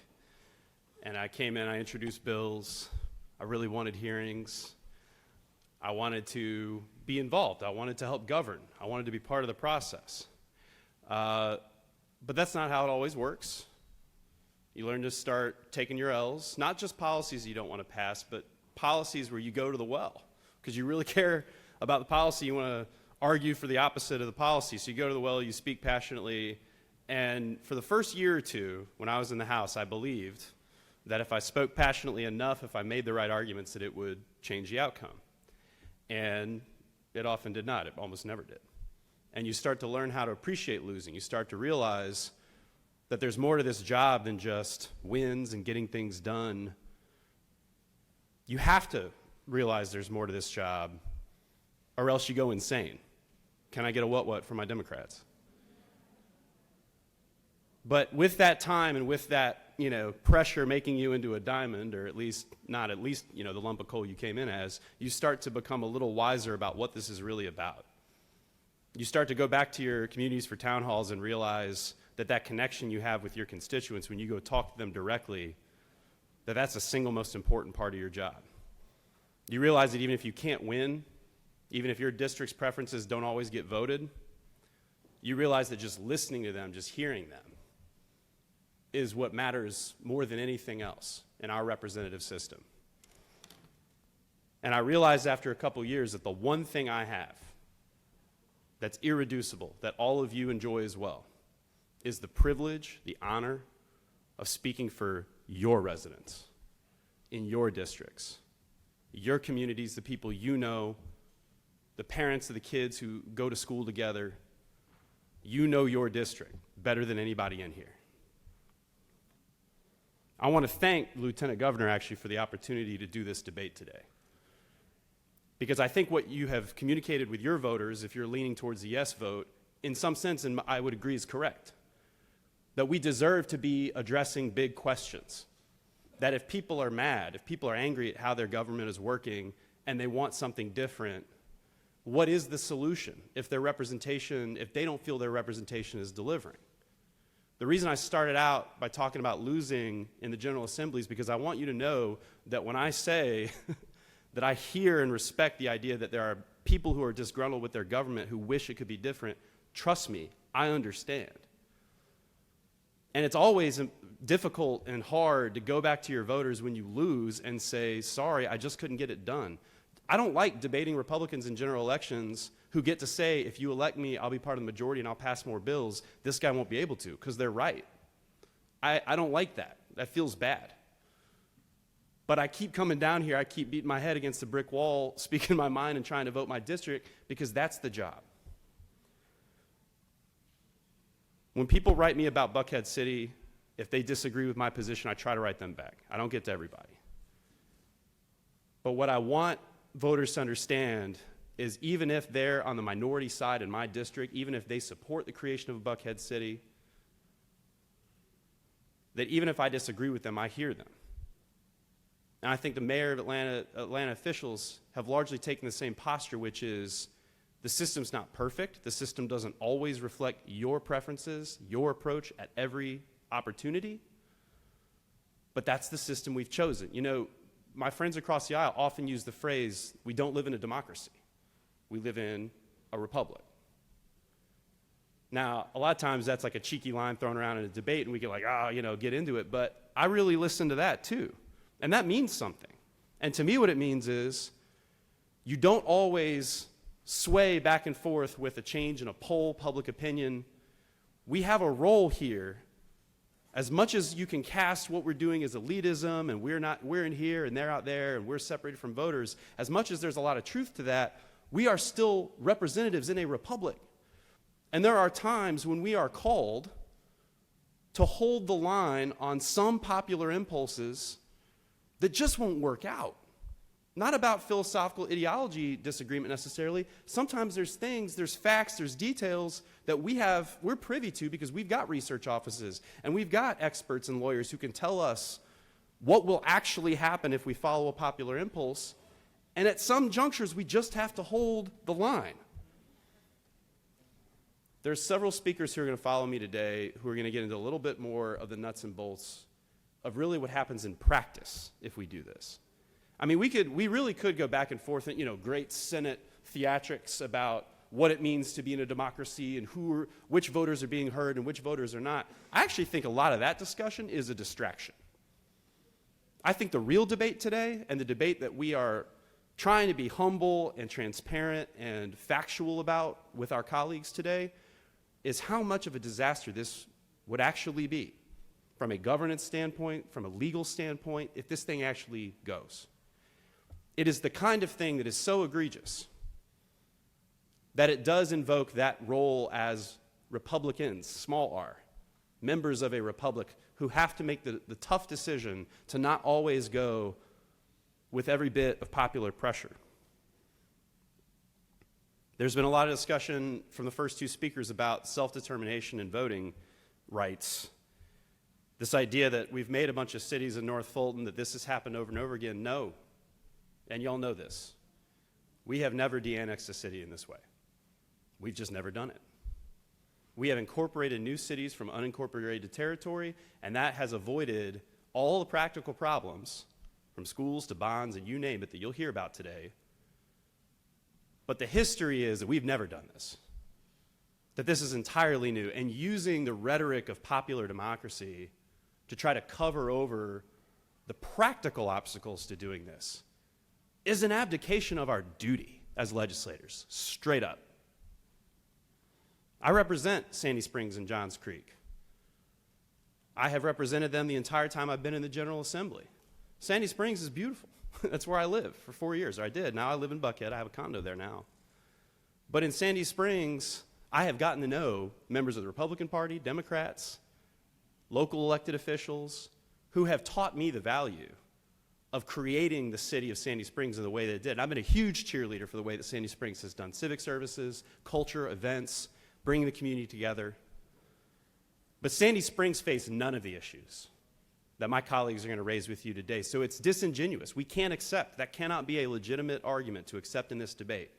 H: And I came in, I introduced bills. I really wanted hearings. I wanted to be involved. I wanted to help govern. I wanted to be part of the process. But that's not how it always works. You learn to start taking your L's, not just policies you don't want to pass, but policies where you go to the well because you really care about the policy. You want to argue for the opposite of the policy. So you go to the well, you speak passionately. And for the first year or two, when I was in the House, I believed that if I spoke passionately enough, if I made the right arguments, that it would change the outcome. And it often did not. It almost never did. And you start to learn how to appreciate losing. You start to realize that there's more to this job than just wins and getting things done. You have to realize there's more to this job, or else you go insane. Can I get a what from my Democrats? But with that time and with that, pressure making you into a diamond, or at least, the lump of coal you came in as, you start to become a little wiser about what this is really about. You start to go back to your communities for town halls and realize that connection you have with your constituents when you go talk to them directly, that's the single most important part of your job. You realize that even if you can't win, even if your district's preferences don't always get voted, you realize that just listening to them, just hearing them, is what matters more than anything else in our representative system. And I realized after a couple years that the one thing I have that's irreducible, that all of you enjoy as well, is the privilege, the honor of speaking for your residents in your districts, your communities, the people you know, the parents of the kids who go to school together. You know your district better than anybody in here. I want to thank the Lieutenant Governor actually for the opportunity to do this debate today. Because I think what you have communicated with your voters, if you're leaning towards the yes vote, in some sense, and I would agree is correct, that we deserve to be addressing big questions. That if people are mad, if people are angry at how their government is working and they want something different, what is the solution if they don't feel their representation is delivering? The reason I started out by talking about losing in the General Assembly is because I want you to know that when I say that I hear and respect the idea that there are people who are disgruntled with their government who wish it could be different, trust me, I understand. And it's always difficult and hard to go back to your voters when you lose and say, sorry, I just couldn't get it done. I don't like debating Republicans in general elections who get to say, if you elect me, I'll be part of the majority and I'll pass more bills. This guy won't be able to, because they're right. I don't like that. That feels bad. But I keep coming down here, I keep beating my head against the brick wall, speaking my mind and trying to vote my district, because that's the job. When people write me about Buckhead City, if they disagree with my position, I try to write them back. I don't get to everybody. But what I want voters to understand is even if they're on the minority side in my district, even if they support the creation of a Buckhead City, that even if I disagree with them, I hear them. And I think the mayor of Atlanta officials have largely taken the same posture, which is the system's not perfect. The system doesn't always reflect your preferences, your approach at every opportunity. But that's the system we've chosen. You know, my friends across the aisle often use the phrase, we don't live in a democracy. We live in a republic. Now, a lot of times that's like a cheeky line thrown around in a debate and we get like, get into it. But I really listen to that too. And that means something. And to me, what it means is you don't always sway back and forth with a change in a poll, public opinion. We have a role here. As much as you can cast what we're doing as elitism and we're in here and they're out there and we're separated from voters, as much as there's a lot of truth to that, we are still representatives in a republic. And there are times when we are called to hold the line on some popular impulses that just won't work out. Not about philosophical ideology disagreement necessarily. Sometimes there's things, there's facts, there's details that we're privy to because we've got research offices and we've got experts and lawyers who can tell us what will actually happen if we follow a popular impulse. And at some junctures, we just have to hold the line. There's several speakers who are going to follow me today who are going to get into a little bit more of the nuts and bolts of really what happens in practice if we do this. I mean, we really could go back and forth and, great Senate theatrics about what it means to be in a democracy and which voters are being heard and which voters are not. I actually think a lot of that discussion is a distraction. I think the real debate today, and the debate that we are trying to be humble and transparent and factual about with our colleagues today, is how much of a disaster this would actually be from a governance standpoint, from a legal standpoint, if this thing actually goes. It is the kind of thing that is so egregious that it does invoke that role as Republicans, small r, members of a republic who have to make the tough decision to not always go with every bit of popular pressure. There's been a lot of discussion from the first two speakers about self-determination and voting rights. This idea that we've made a bunch of cities in North Fulton, that this has happened over and over again. No, and y'all know this. We have never de-annexed a city in this way. We've just never done it. We have incorporated new cities from unincorporated territory, and that has avoided all the practical problems, from schools to bonds and you name it, that you'll hear about today. But the history is that we've never done this, that this is entirely new, and using the rhetoric of popular democracy to try to cover over the practical obstacles to doing this is an abdication of our duty as legislators, straight up. I represent Sandy Springs and Johns Creek. I have represented them the entire time I've been in the General Assembly. Sandy Springs is beautiful. That's where I lived for 4 years, or I did. Now I live in Buckhead. I have a condo there now. But in Sandy Springs, I have gotten to know members of the Republican Party, Democrats, local elected officials, who have taught me the value of creating the city of Sandy Springs in the way that it did. And I've been a huge cheerleader for the way that Sandy Springs has done civic services, culture, events, bringing the community together. But Sandy Springs faced none of the issues that my colleagues are going to raise with you today. So it's disingenuous. We can't accept, that cannot be a legitimate argument to accept in this debate,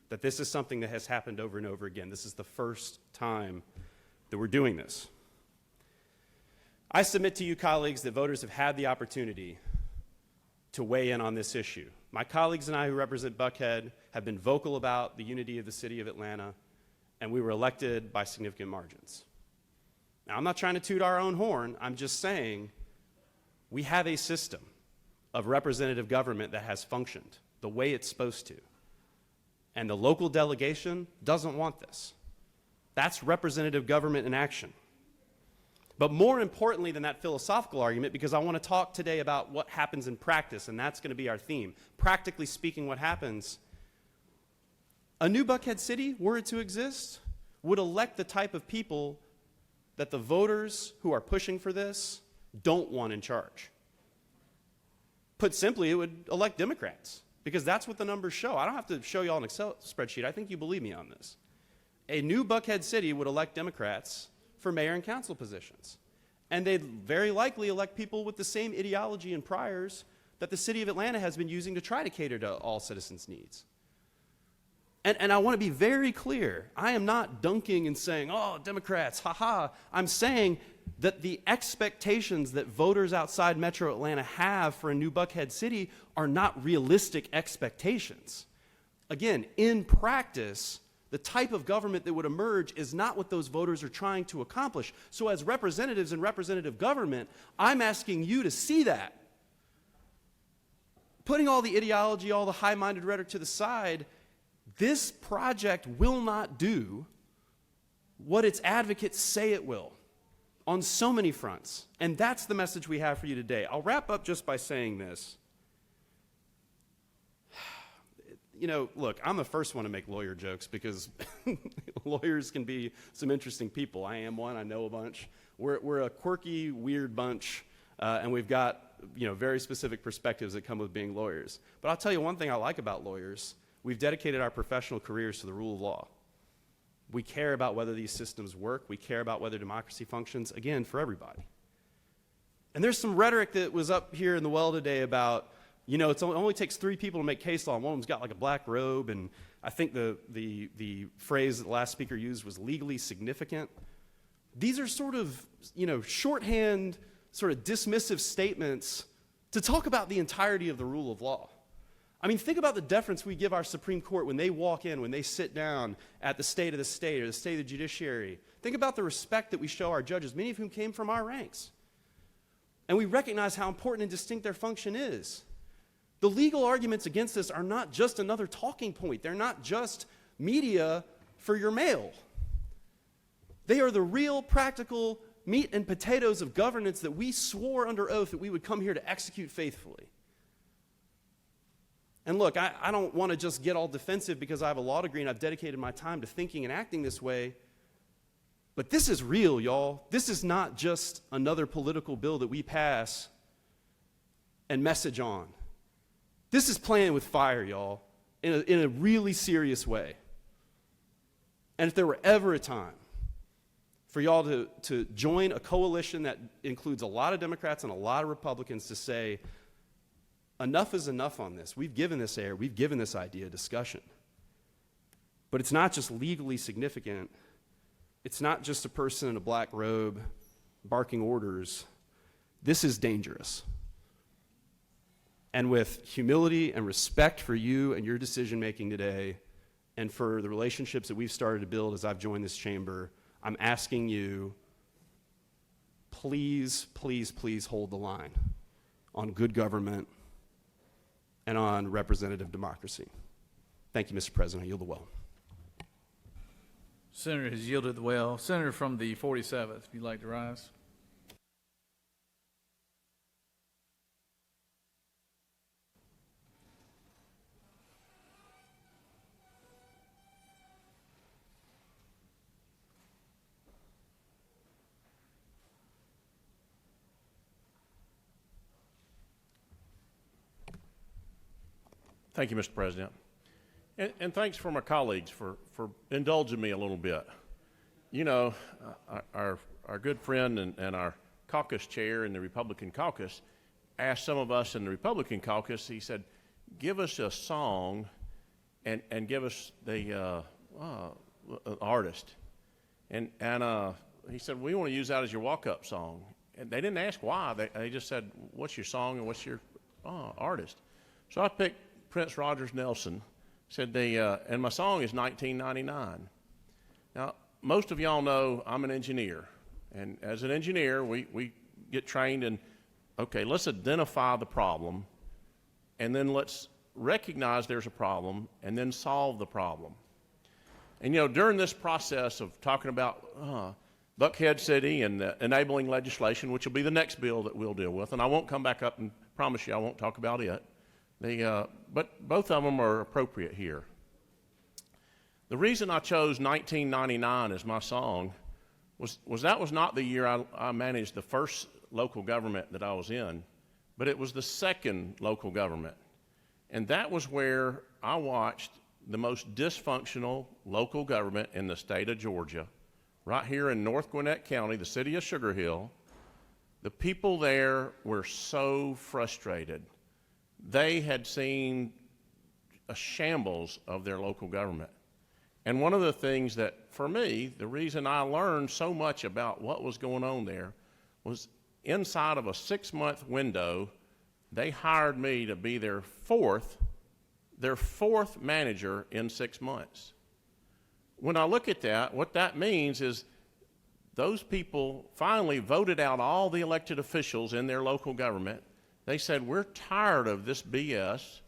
H: that this is something that has happened over and over again. This is the first time that we're doing this. I submit to you, colleagues, that voters have had the opportunity to weigh in on this issue. My colleagues and I who represent Buckhead have been vocal about the unity of the city of Atlanta, and we were elected by significant margins. Now, I'm not trying to toot our own horn. I'm just saying we have a system of representative government that has functioned the way it's supposed to. And the local delegation doesn't want this. That's representative government in action. But more importantly than that philosophical argument, because I want to talk today about what happens in practice, and that's going to be our theme. Practically speaking, what happens? A new Buckhead City, were it to exist, would elect the type of people that the voters who are pushing for this don't want in charge. Put simply, it would elect Democrats, because that's what the numbers show. I don't have to show you all an Excel spreadsheet. I think you believe me on this. A new Buckhead City would elect Democrats for mayor and council positions. And they'd very likely elect people with the same ideology and priors that the city of Atlanta has been using to try to cater to all citizens' needs. And I want to be very clear. I am not dunking and saying, oh, Democrats, ha-ha. I'm saying that the expectations that voters outside Metro Atlanta have for a new Buckhead City are not realistic expectations. Again, in practice, the type of government that would emerge is not what those voters are trying to accomplish. So as representatives in representative government, I'm asking you to see that. Putting all the ideology, all the high-minded rhetoric to the side, this project will not do what its advocates say it will on so many fronts. And that's the message we have for you today. I'll wrap up just by saying this. Look, I'm the first one to make lawyer jokes because lawyers can be some interesting people. I am one. I know a bunch. We're a quirky, weird bunch, and we've got very specific perspectives that come with being lawyers. But I'll tell you one thing I like about lawyers. We've dedicated our professional careers to the rule of law. We care about whether these systems work. We care about whether democracy functions, again, for everybody. And there's some rhetoric that was up here in the well today about You know, it only takes 3 people to make case law, and one of them's got like a black robe, and I think the phrase that the last speaker used was legally significant. These are sort of, shorthand, sort of dismissive statements to talk about the entirety of the rule of law. I mean, think about the deference we give our Supreme Court when they walk in, when they sit down at the state of the state or the state of the judiciary. Think about the respect that we show our judges, many of whom came from our ranks. And we recognize how important and distinct their function is. The legal arguments against this are not just another talking point. They're not just media for your mail. They are the real, practical meat and potatoes of governance that we swore under oath that we would come here to execute faithfully. And look, I don't want to just get all defensive because I have a law degree and I've dedicated my time to thinking and acting this way. But this is real, y'all. This is not just another political bill that we pass and message on. This is playing with fire, y'all, in a really serious way. And if there were ever a time for y'all to join a coalition that includes a lot of Democrats and a lot of Republicans to say, enough is enough on this. We've given this air. We've given this idea discussion. But it's not just legally significant. It's not just a person in a black robe barking orders. This is dangerous. And with humility and respect for you and your decision-making today, and for the relationships that we've started to build as I've joined this chamber, I'm asking you, please, please, please hold the line on good government and on representative democracy. Thank you, Mr. President. I yield the well.
A: Senator has yielded the well. Senator from the 47th, if you'd like to rise.
I: Thank you, Mr. President. And thanks for my colleagues for indulging me a little bit. You know, our good friend and our caucus chair in the Republican caucus asked some of us in the Republican caucus, he said, give us a song and give us the artist. And he said, we want to use that as your walk-up song. And they didn't ask why. They just said, what's your song and what's your artist? So I picked Prince Rogers Nelson. Said and my song is 1999. Now, most of y'all know I'm an engineer. And as an engineer, we get trained in, okay, let's identify the problem, and then let's recognize there's a problem, and then solve the problem. And, during this process of talking about Buckhead City and enabling legislation, which will be the next bill that we'll deal with, and I won't come back up and promise you I won't talk about it. But both of them are appropriate here. The reason I chose 1999 as my song was that was not the year I managed the first local government that I was in, but it was the second local government. And that was where I watched the most dysfunctional local government in the state of Georgia, right here in North Gwinnett County, the city of Sugar Hill. The people there were so frustrated. They had seen a shambles of their local government. And one of the things that, for me, the reason I learned so much about what was going on there was inside of a 6-month window, they hired me to be their fourth manager in 6 months. When I look at that, what that means is those people finally voted out all the elected officials in their local government. They said, we're tired of this BS,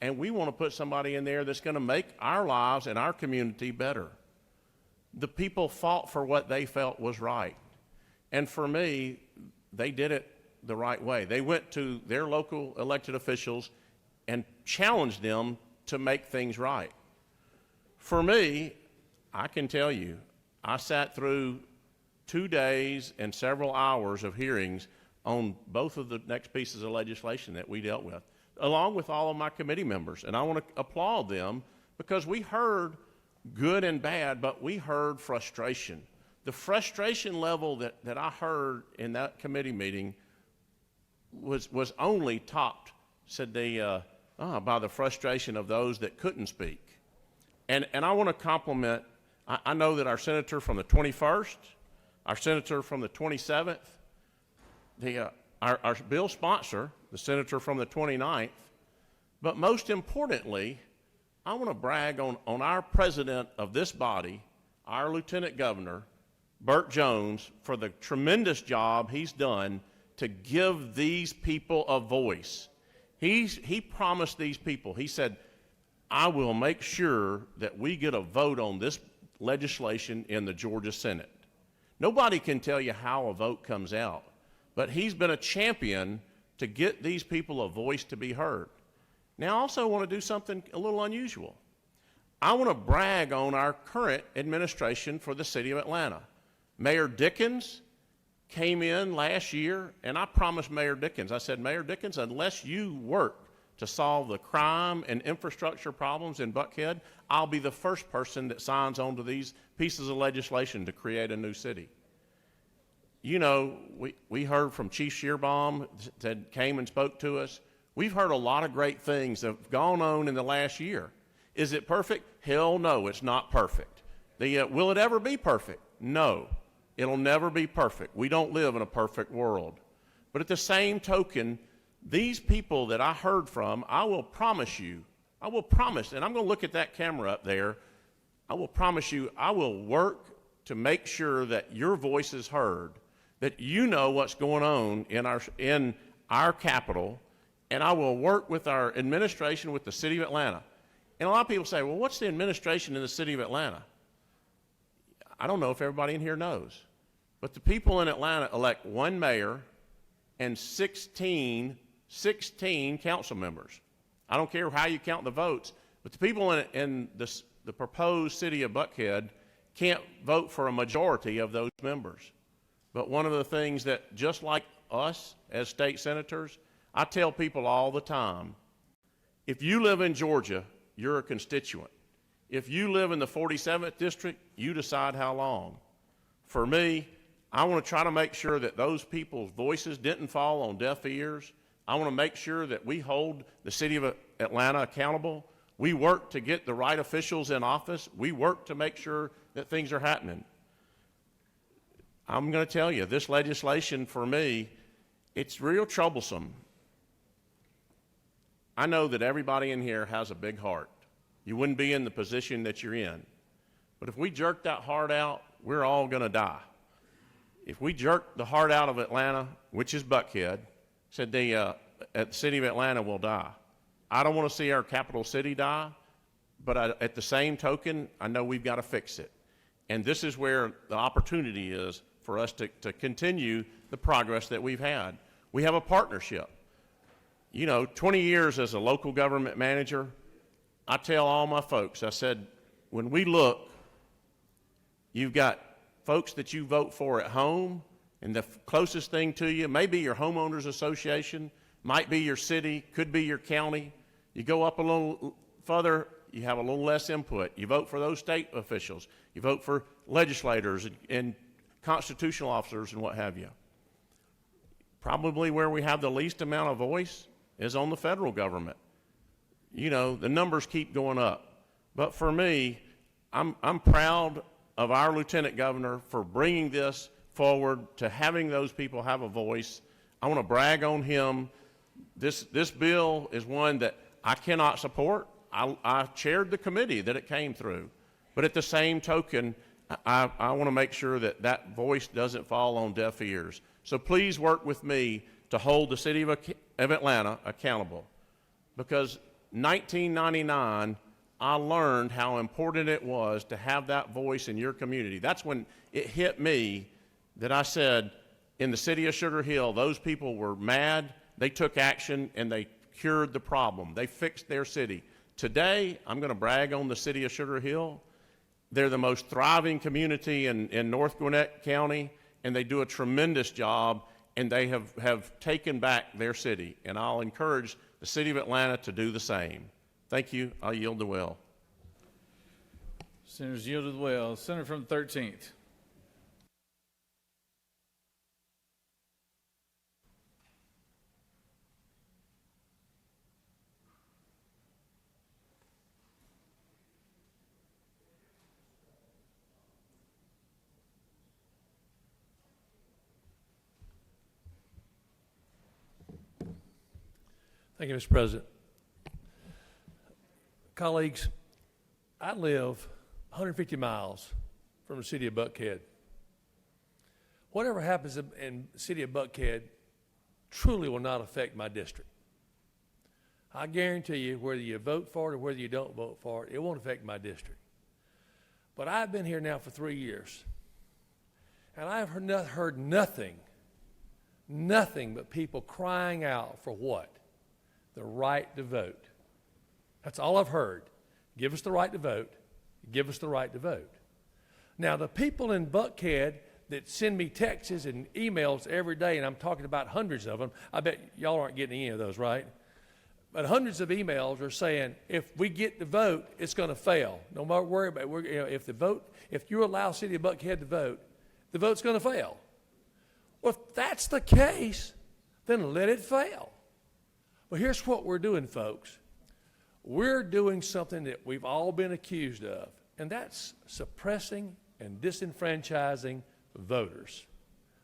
I: and we want to put somebody in there that's going to make our lives and our community better. The people fought for what they felt was right. And for me, they did it the right way. They went to their local elected officials and challenged them to make things right. For me, I can tell you, I sat through 2 days and several hours of hearings on both of the next pieces of legislation that we dealt with, along with all of my committee members. And I want to applaud them because we heard good and bad, but we heard frustration. The frustration level that I heard in that committee meeting was only topped said by the frustration of those that couldn't speak. And I want to compliment, I know that our senator from the 21st, our senator from the 27th, our bill sponsor, the senator from the 29th, but most importantly, I want to brag on our president of this body, our lieutenant governor, Burt Jones, for the tremendous job he's done to give these people a voice. He promised these people, he said, I will make sure that we get a vote on this legislation in the Georgia Senate. Nobody can tell you how a vote comes out, but he's been a champion to get these people a voice to be heard. Now, I also want to do something a little unusual. I want to brag on our current administration for the city of Atlanta. Mayor Dickens came in last year, and I promised Mayor Dickens, I said, Mayor Dickens, unless you work to solve the crime and infrastructure problems in Buckhead, I'll be the first person that signs on to these pieces of legislation to create a new city. You know, we heard from Chief Shearbaum that came and spoke to us. We've heard a lot of great things that have gone on in the last year. Is it perfect? Hell no, it's not perfect. Will it ever be perfect? No, it'll never be perfect. We don't live in a perfect world. But at the same token, these people that I heard from, I will promise, and I'm going to look at that camera up there, I will promise you, I will work to make sure that your voice is heard, that you know what's going on in our capital, and I will work with our administration, with the city of Atlanta. And a lot of people say, well, what's the administration in the city of Atlanta? I don't know if everybody in here knows, but the people in Atlanta elect one mayor and 16 council members. I don't care how you count the votes, but the people in the proposed city of Buckhead can't vote for a majority of those members. But one of the things that, just like us as state senators, I tell people all the time, if you live in Georgia, you're a constituent. If you live in the 47th district, you decide how long. For me, I want to try to make sure that those people's voices didn't fall on deaf ears. I want to make sure that we hold the city of Atlanta accountable. We work to get the right officials in office. We work to make sure that things are happening. I'm going to tell you, this legislation for me, it's real troublesome. I know that everybody in here has a big heart. You wouldn't be in the position that you're in. But if we jerk that heart out, we're all going to die. If we jerk the heart out of Atlanta, which is Buckhead, said the city of Atlanta will die. I don't want to see our capital city die, but at the same token, I know we've got to fix it. And this is where the opportunity is for us to continue the progress that we've had. We have a partnership. You know, 20 years as a local government manager, I tell all my folks, I said, when we look, you've got folks that you vote for at home, and the closest thing to you may be your homeowners association, might be your city, could be your county. You go up a little further, you have a little less input. You vote for those state officials. You vote for legislators and constitutional officers and what have you. Probably where we have the least amount of voice is on the federal government. You know, the numbers keep going up. But for me, I'm proud of our lieutenant governor for bringing this forward, to having those people have a voice. I want to brag on him. This bill is one that I cannot support. I chaired the committee that it came through. But at the same token, I want to make sure that that voice doesn't fall on deaf ears. So please work with me to hold the city of Atlanta accountable. Because 1999, I learned how important it was to have that voice in your community. That's when it hit me that I said, in the city of Sugar Hill, those people were mad, they took action, and they cured the problem. They fixed their city. Today, I'm going to brag on the city of Sugar Hill. They're the most thriving community in North Gwinnett County, and they do a tremendous job, and they have taken back their city. And I'll encourage the city of Atlanta to do the same. Thank you. I'll yield the well.
A: Senators yielded the well. Senator from the 13th.
J: Thank you, Mr. President. Colleagues, I live 150 miles from the city of Buckhead. Whatever happens in the city of Buckhead truly will not affect my district. I guarantee you, whether you vote for it or whether you don't vote for it, it won't affect my district. But I've been here now for 3 years, and I've heard nothing but people crying out for what? The right to vote. That's all I've heard. Give us the right to vote. Give us the right to vote. Now, the people in Buckhead that send me texts and emails every day, and I'm talking about hundreds of them, I bet y'all aren't getting any of those, right? But hundreds of emails are saying, if we get the vote, it's going to fail. No matter worry about it. If you allow City of Buckhead to vote, the vote's going to fail. Well, if that's the case, then let it fail. But here's what we're doing, folks. We're doing something that we've all been accused of, and that's suppressing and disenfranchising voters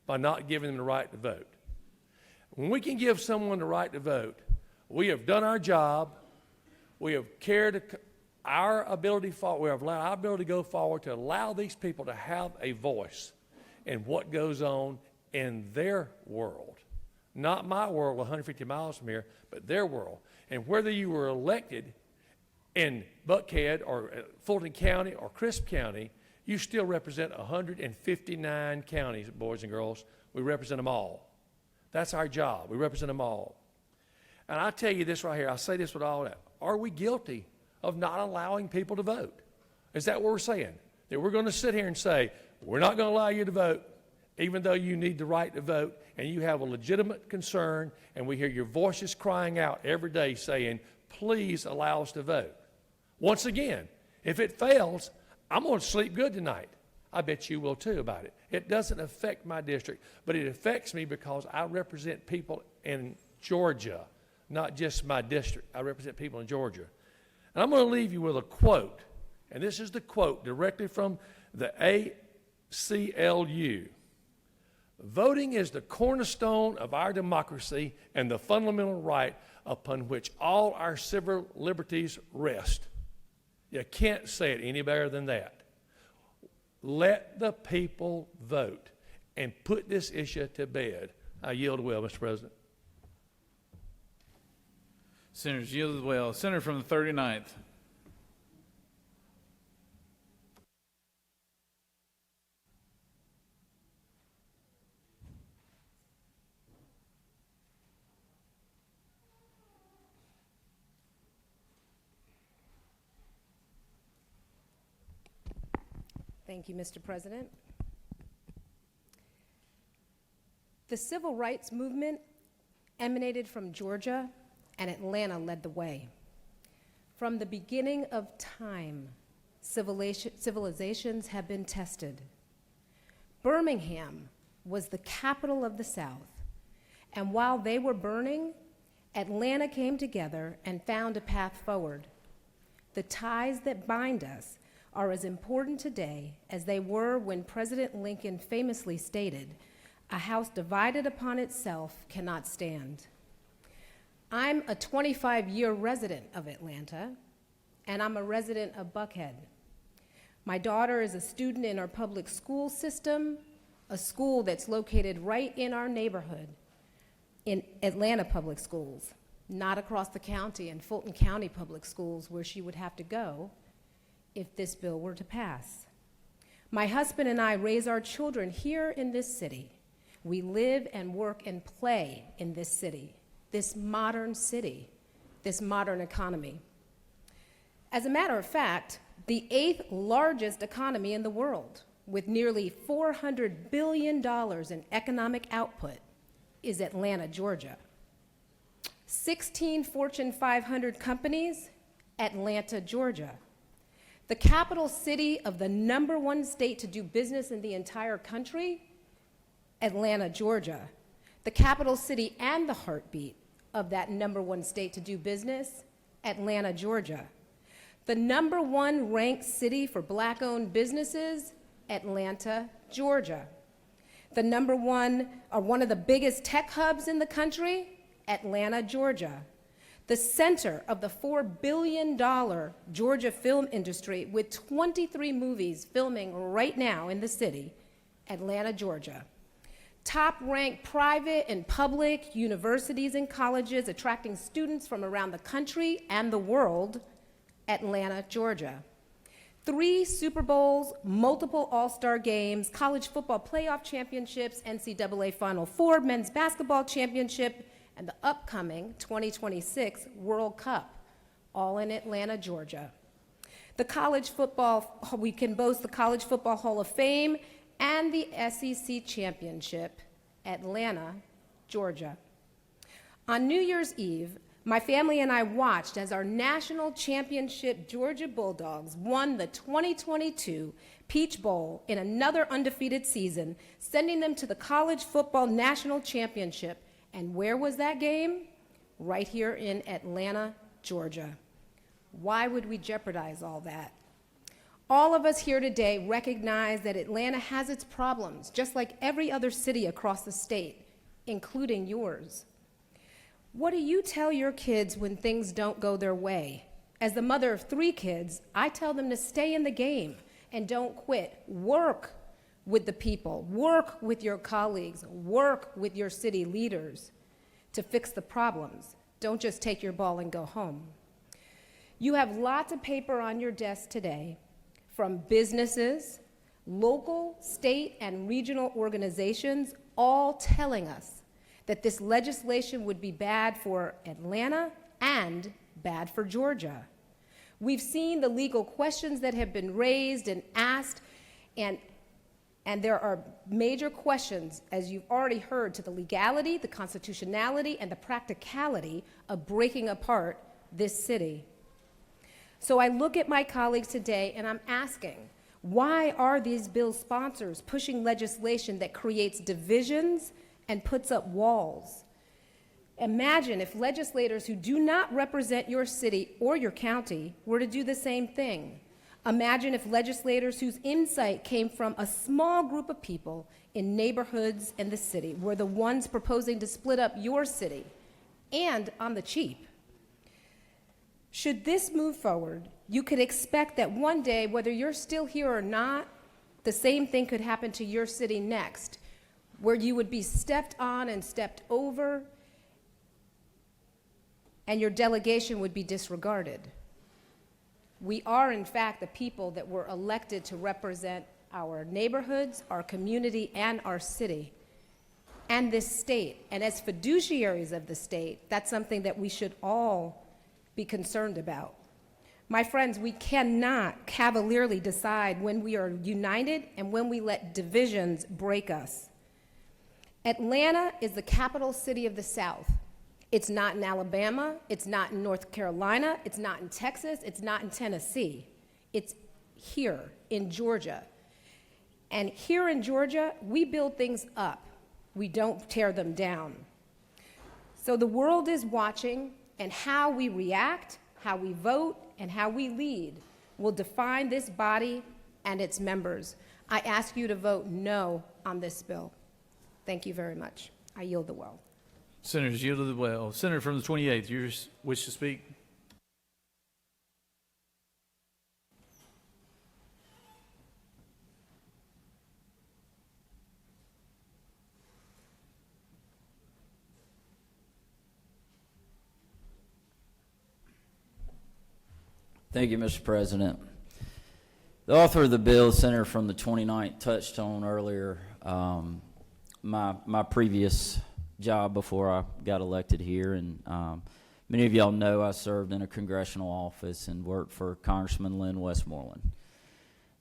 J: by not giving them the right to vote. When we can give someone the right to vote, we have done our job. We have carried our ability forward. We have allowed our ability to go forward to allow these people to have a voice in what goes on in their world. Not my world 150 miles from here, but their world. And whether you were elected in Buckhead or Fulton County or Crisp County, you still represent 159 counties, boys and girls. We represent them all. That's our job. We represent them all. And I tell you this right here, I say this with all that. Are we guilty of not allowing people to vote? Is that what we're saying? That we're going to sit here and say, we're not going to allow you to vote, even though you need the right to vote, and you have a legitimate concern, and we hear your voices crying out every day saying, please allow us to vote. Once again, if it fails, I'm going to sleep good tonight. I bet you will too about it. It doesn't affect my district, but it affects me because I represent people in Georgia, not just my district. I represent people in Georgia. And I'm going to leave you with a quote, and this is the quote directly from the ACLU. Voting is the cornerstone of our democracy and the fundamental right upon which all our civil liberties rest. You can't say it any better than that. Let the people vote and put this issue to bed. I yield well, Mr. President.
A: Senators yielded well. Senator from the 39th.
K: Thank you, Mr. President. The civil rights movement emanated from Georgia, and Atlanta led the way. From the beginning of time, civilizations have been tested. Birmingham was the capital of the South, and while they were burning, Atlanta came together and found a path forward. The ties that bind us are as important today as they were when President Lincoln famously stated, "A house divided upon itself cannot stand." I'm a 25-year resident of Atlanta, and I'm a resident of Buckhead. My daughter is a student in our public school system, a school that's located right in our neighborhood, in Atlanta Public Schools, not across the county in Fulton County Public Schools where she would have to go if this bill were to pass. My husband and I raise our children here in this city. We live and work and play in this city, this modern economy. As a matter of fact, the 8th largest economy in the world, with nearly $400 billion in economic output, is Atlanta, Georgia. 16 Fortune 500 companies, Atlanta, Georgia. The capital city of the #1 state to do business in the entire country, Atlanta, Georgia. The capital city and the heartbeat of that #1 state to do business, Atlanta, Georgia. The #1 ranked city for black-owned businesses, Atlanta, Georgia. The one of the biggest tech hubs in the country, Atlanta, Georgia. the center of the $4 billion Georgia film industry with 23 movies filming right now in the city, Atlanta, Georgia. Top-ranked private and public universities and colleges attracting students from around the country and the world, Atlanta, Georgia. 3 Super Bowls, multiple All-Star games, college football playoff championships, NCAA Final Four, men's basketball championship, and the upcoming 2026 World Cup, all in Atlanta, Georgia. The college football, we can boast the College Football Hall of Fame and the SEC Championship, Atlanta, Georgia. On New Year's Eve, my family and I watched as our national championship Georgia Bulldogs won the 2022 Peach Bowl in another undefeated season, sending them to the College Football National Championship. And where was that game? Right here in Atlanta, Georgia. Why would we jeopardize all that? All of us here today recognize that Atlanta has its problems, just like every other city across the state, including yours. What do you tell your kids when things don't go their way? As the mother of 3 kids, I tell them to stay in the game and don't quit. Work with the people, work with your colleagues, work with your city leaders to fix the problems. Don't just take your ball and go home. You have lots of paper on your desk today from businesses, local, state, and regional organizations, all telling us that this legislation would be bad for Atlanta and bad for Georgia. We've seen the legal questions that have been raised and asked, and there are major questions, as you've already heard, to the legality, the constitutionality, and the practicality of breaking apart this city. So I look at my colleagues today and I'm asking, why are these bill sponsors pushing legislation that creates divisions and puts up walls? Imagine if legislators who do not represent your city or your county were to do the same thing. Imagine if legislators whose insight came from a small group of people in neighborhoods and the city were the ones proposing to split up your city, and on the cheap. Should this move forward, you could expect that one day, whether you're still here or not, the same thing could happen to your city next, where you would be stepped on and stepped over, and your delegation would be disregarded. We are, in fact, the people that were elected to represent our neighborhoods, our community, and our city, and this state. And as fiduciaries of the state, that's something that we should all be concerned about. My friends, we cannot cavalierly decide when we are united and when we let divisions break us. Atlanta is the capital city of the South. It's not in Alabama, it's not in North Carolina, it's not in Texas, it's not in Tennessee. It's here in Georgia. And here in Georgia, we build things up. We don't tear them down. So the world is watching, and how we react, how we vote, and how we lead will define this body and its members. I ask you to vote no on this bill. Thank you very much. I yield the well.
A: Senators yielded the well. Senator from the 28th, you wish to speak?
L: Thank you, Mr. President. The author of the bill, Senator from the 29th, touched on earlier my previous job before I got elected here, and many of y'all know I served in a congressional office and worked for Congressman Len Westmoreland.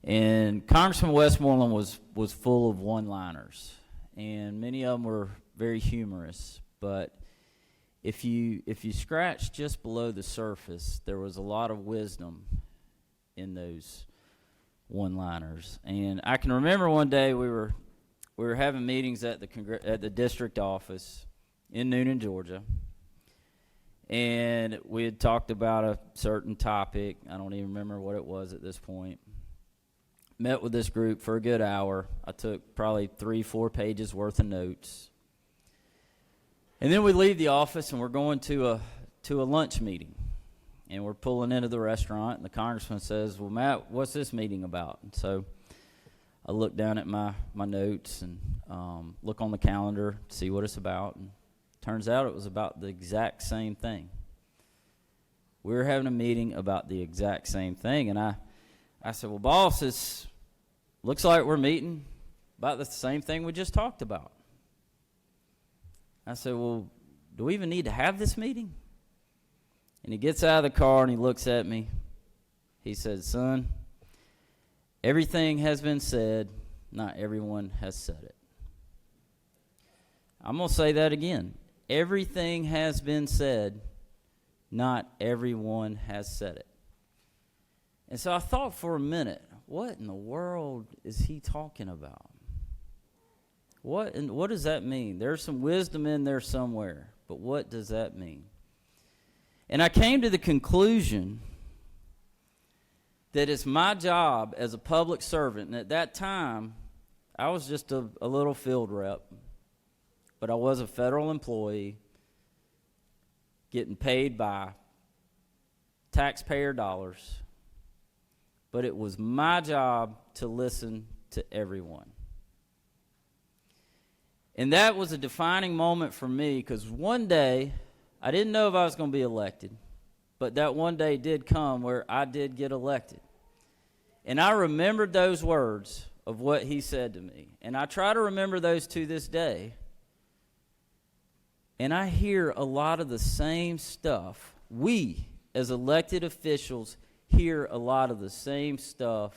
L: And Congressman Westmoreland was full of one-liners, and many of them were very humorous, but if you scratch just below the surface, there was a lot of wisdom in those one-liners. And I can remember one day we were having meetings at the district office in Noonan, Georgia, and we had talked about a certain topic. I don't even remember what it was at this point. Met with this group for a good hour. I took probably 3-4 pages worth of notes. And then we leave the office and we're going to to a lunch meeting. And we're pulling into the restaurant, and the congressman says, well, Matt, what's this meeting about? And so I look down at my notes and look on the calendar to see what it's about. And turns out it was about the exact same thing. We were having a meeting about the exact same thing. And I said, well, boss, it looks like we're meeting about the same thing we just talked about. I said, well, do we even need to have this meeting? And he gets out of the car and he looks at me. He said, son, everything has been said, not everyone has said it. I'm going to say that again. Everything has been said, not everyone has said it. And so I thought for a minute, what in the world is he talking about? What does that mean? There's some wisdom in there somewhere, but what does that mean? And I came to the conclusion that it's my job as a public servant, and at that time, I was just a little field rep, but I was a federal employee getting paid by taxpayer dollars, but it was my job to listen to everyone. And that was a defining moment for me, because one day, I didn't know if I was going to be elected, but that one day did come where I did get elected. And I remembered those words of what he said to me. And I try to remember those to this day. And I hear a lot of the same stuff. We, as elected officials, hear a lot of the same stuff,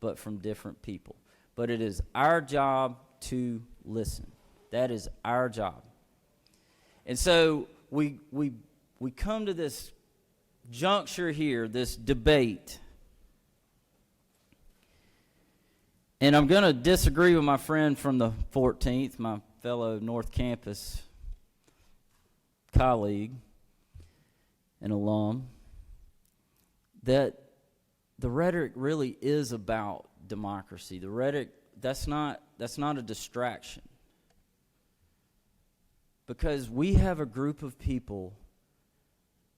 L: but from different people. But it is our job to listen. That is our job. And so we come to this juncture here, this debate. And I'm going to disagree with my friend from the 14th, my fellow North Campus colleague and alum, that the rhetoric really is about democracy. The rhetoric, that's not a distraction. Because we have a group of people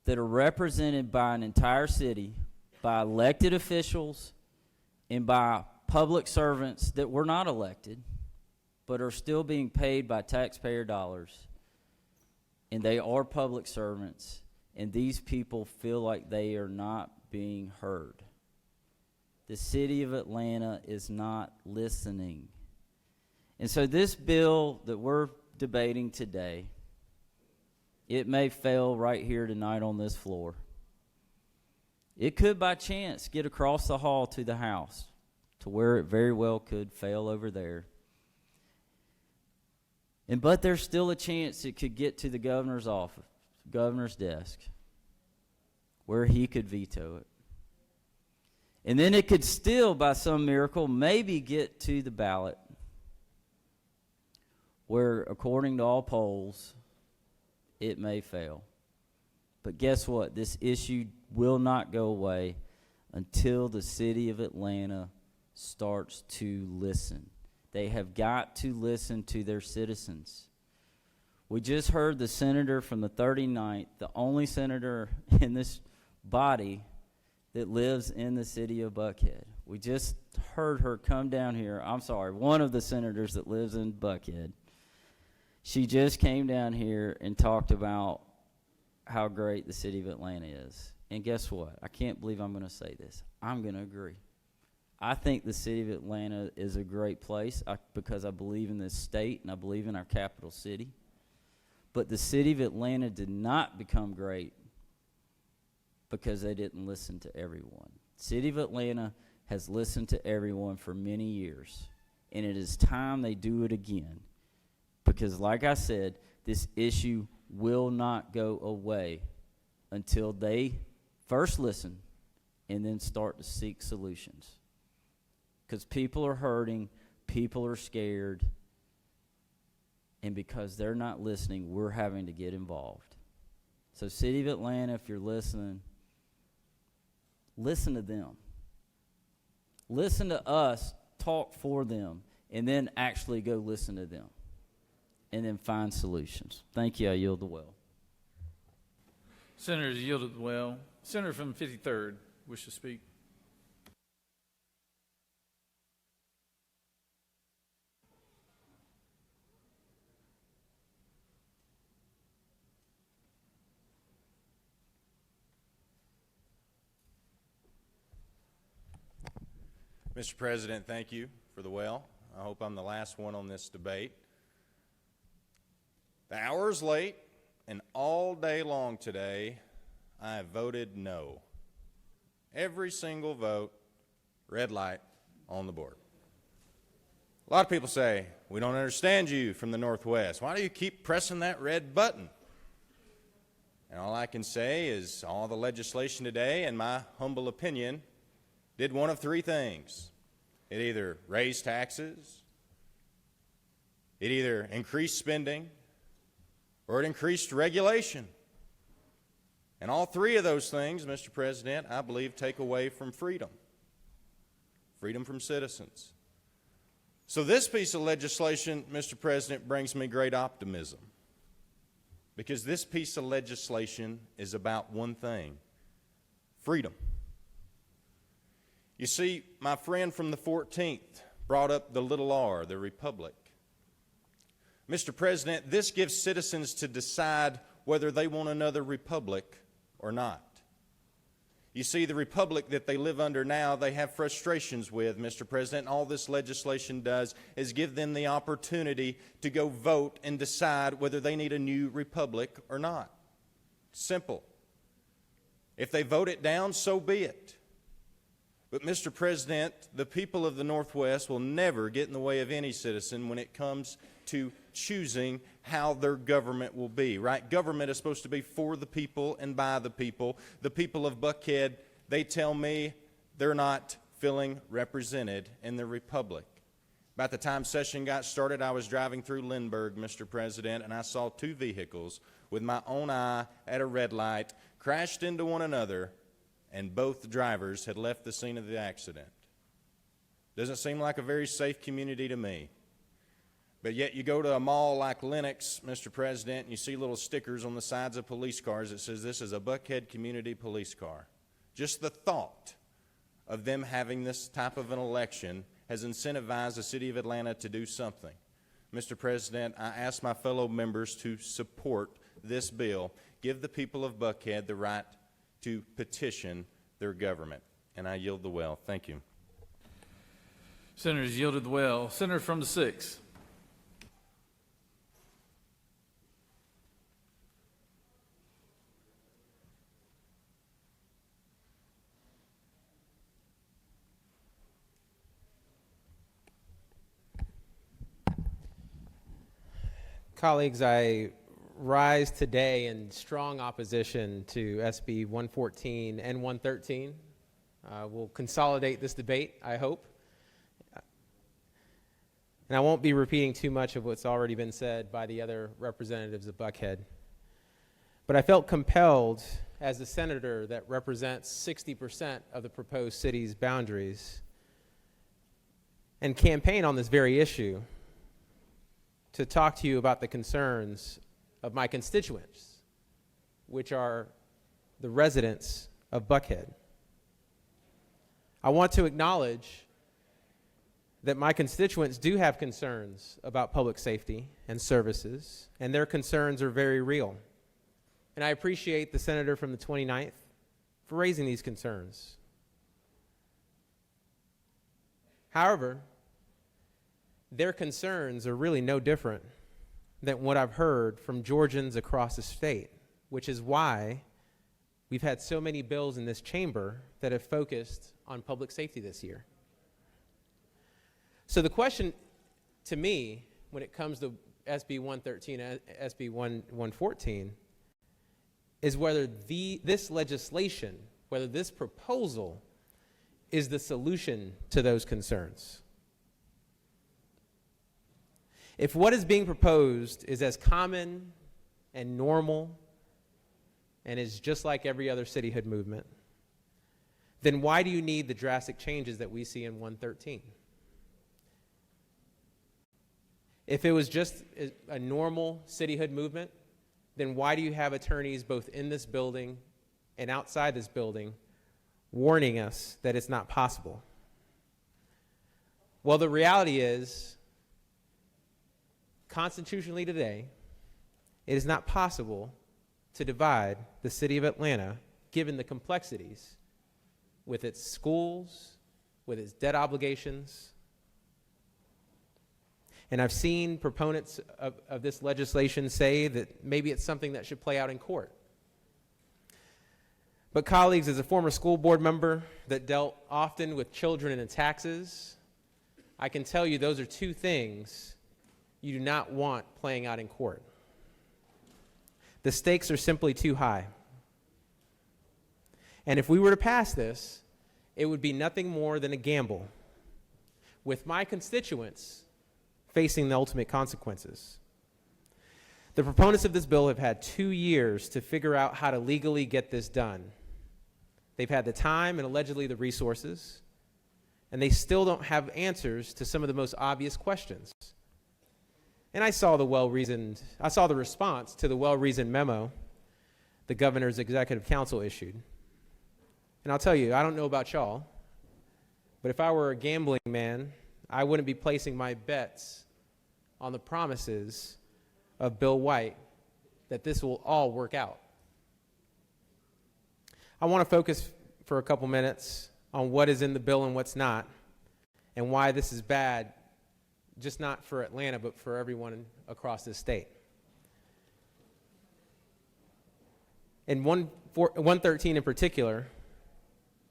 L: that are represented by an entire city, by elected officials, and by public servants that were not elected, but are still being paid by taxpayer dollars. And they are public servants, and these people feel like they are not being heard. The city of Atlanta is not listening. And so this bill that we're debating today, it may fail right here tonight on this floor. It could by chance get across the hall to the House, to where it very well could fail over there. But there's still a chance it could get to the governor's office, governor's desk, where he could veto it. And then it could still, by some miracle, maybe get to the ballot, where, according to all polls, it may fail. But guess what? This issue will not go away until the city of Atlanta starts to listen. They have got to listen to their citizens. We just heard the senator from the 39th, the only senator in this body that lives in the city of Buckhead. We just heard her come down here. I'm sorry, one of the senators that lives in Buckhead. She just came down here and talked about how great the city of Atlanta is. And guess what? I can't believe I'm going to say this. I'm going to agree. I think the city of Atlanta is a great place because I believe in this state and I believe in our capital city. But the city of Atlanta did not become great because they didn't listen to everyone. The city of Atlanta has listened to everyone for many years, and it is time they do it again. Because like I said, this issue will not go away until they first listen and then start to seek solutions. Because people are hurting, people are scared, and because they're not listening, we're having to get involved. So City of Atlanta, if you're listening, listen to them. Listen to us, talk for them, and then actually go listen to them. And then find solutions. Thank you. I yield the well.
A: Senator has yielded well. Senator from 53rd wish to speak.
M: Mr. President, thank you for the well. I hope I'm the last one on this debate. The hour is late, and all day long today, I have voted no. Every single vote, red light on the board. A lot of people say, we don't understand you from the Northwest. Why do you keep pressing that red button? And all I can say is all the legislation today, in my humble opinion, did one of three things. It either raised taxes, it either increased spending, or it increased regulation. And all three of those things, Mr. President, I believe take away from freedom. Freedom from citizens. So this piece of legislation, Mr. President, brings me great optimism. Because this piece of legislation is about one thing: freedom. You see, my friend from the 14th brought up the little r, the republic. Mr. President, this gives citizens to decide whether they want another republic or not. You see, the republic that they live under now, they have frustrations with, Mr. President, and all this legislation does is give them the opportunity to go vote and decide whether they need a new republic or not. Simple. If they vote it down, so be it. But, Mr. President, the people of the Northwest will never get in the way of any citizen when it comes to choosing how their government will be, right? Government is supposed to be for the people and by the people. The people of Buckhead, they tell me they're not feeling represented in the republic. About the time session got started, I was driving through Lindbergh, Mr. President, and I saw two vehicles with my own eye at a red light crashed into one another, and both drivers had left the scene of the accident. Doesn't seem like a very safe community to me. But yet you go to a mall like Lenox, Mr. President, and you see little stickers on the sides of police cars that says this is a Buckhead Community Police Car. Just the thought of them having this type of an election has incentivized the city of Atlanta to do something. Mr. President, I ask my fellow members to support this bill. Give the people of Buckhead the right to petition their government. And I yield the well. Thank you.
A: Senator's yielded well. Senator from the 6th.
N: Colleagues, I rise today in strong opposition to SB 114 and 113. We'll consolidate this debate, I hope. And I won't be repeating too much of what's already been said by the other representatives of Buckhead. But I felt compelled, as a senator that represents 60% of the proposed city's boundaries, and campaign on this very issue, to talk to you about the concerns of my constituents, which are the residents of Buckhead. I want to acknowledge that my constituents do have concerns about public safety and services, and their concerns are very real. And I appreciate the senator from the 29th for raising these concerns. However, their concerns are really no different than what I've heard from Georgians across the state, which is why we've had so many bills in this chamber that have focused on public safety this year. So the question to me, when it comes to SB 113 and SB 114, is whether this legislation, whether this proposal is the solution to those concerns. If what is being proposed is as common and normal and is just like every other cityhood movement, then why do you need the drastic changes that we see in 113? If it was just a normal cityhood movement, then why do you have attorneys both in this building and outside this building warning us that it's not possible? Well, the reality is, constitutionally today, it is not possible to divide the city of Atlanta, given the complexities with its schools, with its debt obligations. And I've seen proponents of this legislation say that maybe it's something that should play out in court. But colleagues, as a former school board member that dealt often with children and taxes, I can tell you those are two things you do not want playing out in court. The stakes are simply too high. And if we were to pass this, it would be nothing more than a gamble, with my constituents facing the ultimate consequences. The proponents of this bill have had 2 years to figure out how to legally get this done. They've had the time and allegedly the resources, and they still don't have answers to some of the most obvious questions. And I saw the response to the well-reasoned memo the governor's executive council issued. And I'll tell you, I don't know about y'all, but if I were a gambling man, I wouldn't be placing my bets on the promises of Bill White that this will all work out. I want to focus for a couple minutes on what is in the bill and what's not, and why this is bad, just not for Atlanta, but for everyone across this state. In 113 in particular,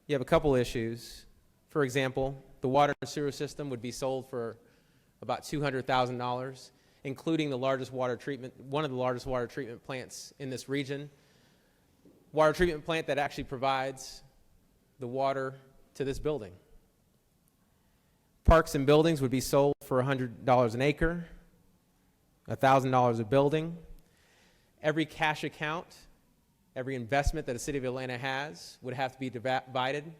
N: you have a couple issues. For example, the water and sewer system would be sold for about $200,000, including one of the largest water treatment plants in this region. Water treatment plant that actually provides the water to this building. Parks and buildings would be sold for $100 an acre, $1,000 a building. Every cash account, every investment that the city of Atlanta has would have to be divided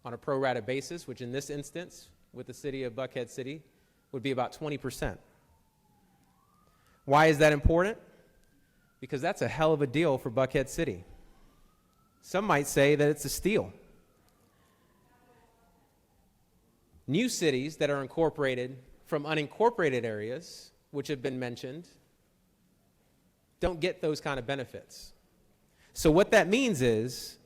N: on a pro rata basis, which in this instance, with the city of Buckhead City, would be about 20%. Why is that important? Because that's a hell of a deal for Buckhead City. Some might say that it's a steal. New cities that are incorporated from unincorporated areas, which have been mentioned, don't get those kind of benefits. So what that means is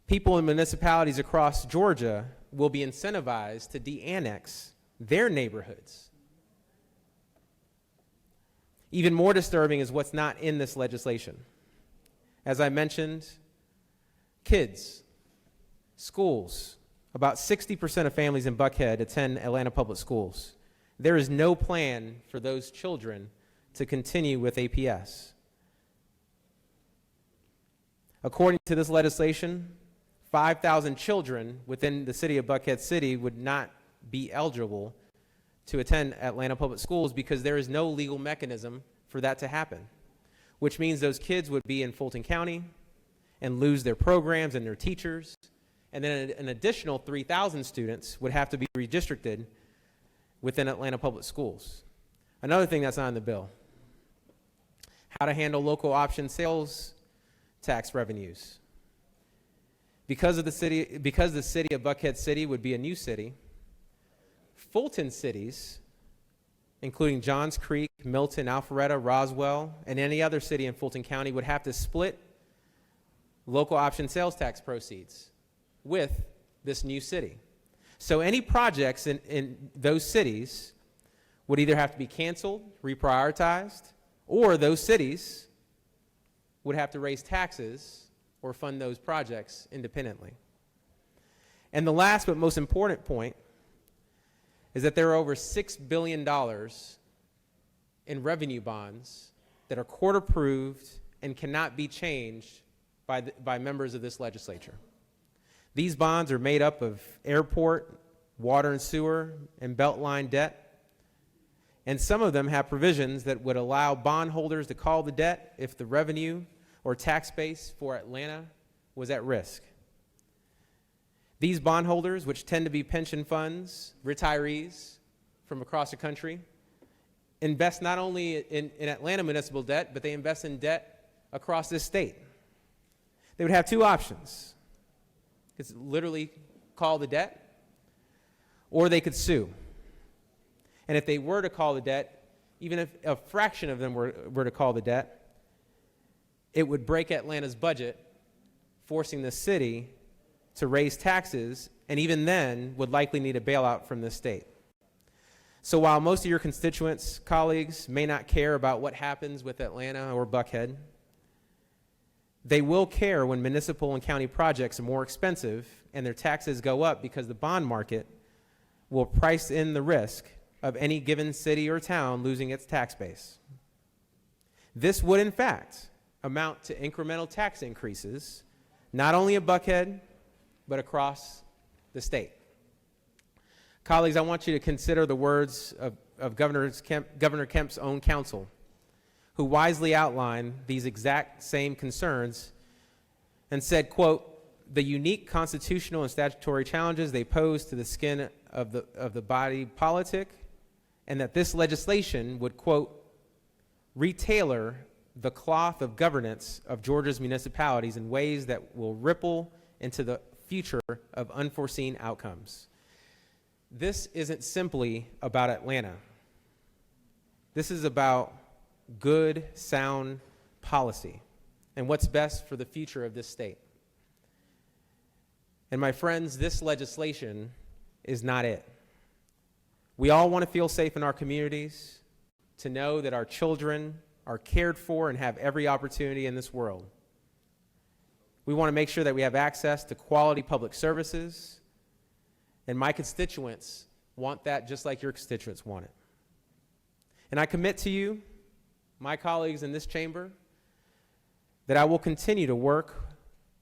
N: people in municipalities across Georgia will be incentivized to de-annex their neighborhoods. Even more disturbing is what's not in this legislation. As I mentioned, kids, schools. About 60% of families in Buckhead attend Atlanta Public Schools. There is no plan for those children to continue with APS. According to this legislation, 5,000 children within the city of Buckhead City would not be eligible to attend Atlanta Public Schools because there is no legal mechanism for that to happen, which means those kids would be in Fulton County and lose their programs and their teachers. And then an additional 3,000 students would have to be redistricted within Atlanta Public Schools. Another thing that's not in the bill, how to handle local option sales tax revenues. Because the city of Buckhead City would be a new city, Fulton cities, including Johns Creek, Milton, Alpharetta, Roswell, and any other city in Fulton County would have to split local option sales tax proceeds with this new city. So any projects in those cities would either have to be canceled, reprioritized, or those cities would have to raise taxes or fund those projects independently. And the last but most important point is that there are over $6 billion in revenue bonds that are court approved and cannot be changed by members of this legislature. These bonds are made up of airport, water and sewer, and Beltline debt. And some of them have provisions that would allow bondholders to call the debt if the revenue or tax base for Atlanta was at risk. These bondholders, which tend to be pension funds, retirees from across the country, invest not only in Atlanta municipal debt, but they invest in debt across this state. They would have two options. It's literally call the debt, or they could sue. And if they were to call the debt, even if a fraction of them were to call the debt, it would break Atlanta's budget, forcing the city to raise taxes, and even then would likely need a bailout from the state. So while most of your constituents, colleagues, may not care about what happens with Atlanta or Buckhead, they will care when municipal and county projects are more expensive and their taxes go up because the bond market will price in the risk of any given city or town losing its tax base. This would, in fact, amount to incremental tax increases, not only at Buckhead, but across the state. Colleagues, I want you to consider the words of Governor Kemp's own counsel, who wisely outlined these exact same concerns and said, quote, "The unique constitutional and statutory challenges they pose to the skin of the body politic, and that this legislation would, quote, retailor the cloth of governance of Georgia's municipalities in ways that will ripple into the future of unforeseen outcomes." This isn't simply about Atlanta. This is about good, sound policy and what's best for the future of this state. And my friends, this legislation is not it. We all want to feel safe in our communities, to know that our children are cared for and have every opportunity in this world. We want to make sure that we have access to quality public services, and my constituents want that just like your constituents want it. And I commit to you, my colleagues in this chamber, that I will continue to work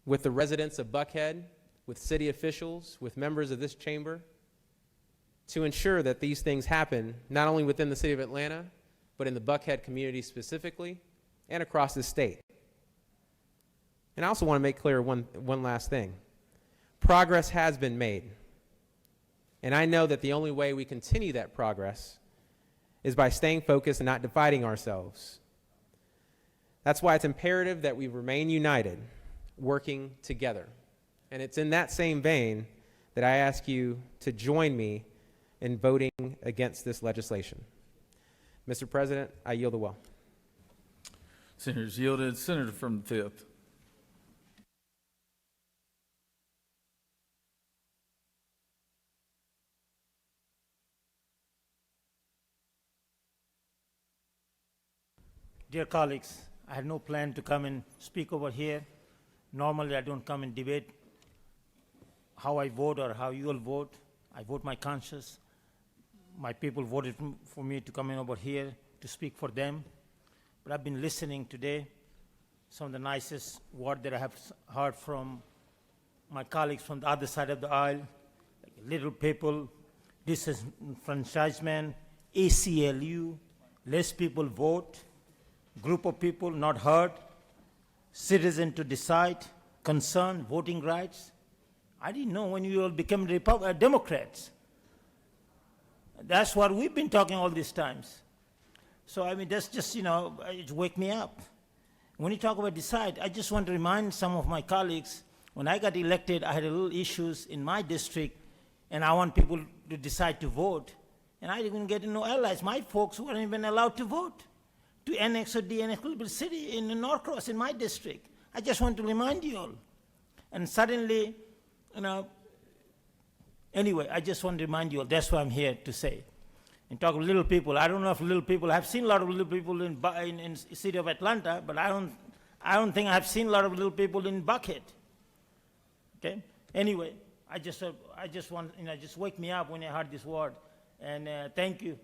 N: with the residents of Buckhead, with city officials, with members of this chamber, to ensure that these things happen not only within the city of Atlanta, but in the Buckhead community specifically, and across the state. And I also want to make clear one last thing. Progress has been made. And I know that the only way we continue that progress is by staying focused and not dividing ourselves. That's why it's imperative that we remain united, working together. And it's in that same vein that I ask you to join me in voting against this legislation. Mr. President, I yield the well.
A: Senators yielded. Senator from the 5th.
O: Dear colleagues, I had no plan to come and speak over here. Normally, I don't come and debate how I vote or how you all vote. I vote my conscience. My people voted for me to come in over here to speak for them. But I've been listening today, some of the nicest words that I have heard from my colleagues from the other side of the aisle, like little people, disenfranchisement, ACLU, less people vote, group of people not heard, citizen to decide, concern, voting rights. I didn't know when you all became Democrats. That's what we've been talking all these times. So, I mean, that's just, it wake me up. When you talk about decide, I just want to remind some of my colleagues, when I got elected, I had a little issues in my district, and I want people to decide to vote. And I didn't get no allies. My folks weren't even allowed to vote to annex or de-annex a little city in Norcross in my district. I just want to remind you all. And suddenly, anyway, I just want to remind you all, that's what I'm here to say. And talk of little people, I don't know if little people, I've seen a lot of little people in the city of Atlanta, but I don't think I've seen a lot of little people in Buckhead. Okay? Anyway, I just want, just wake me up when I heard this word. And thank you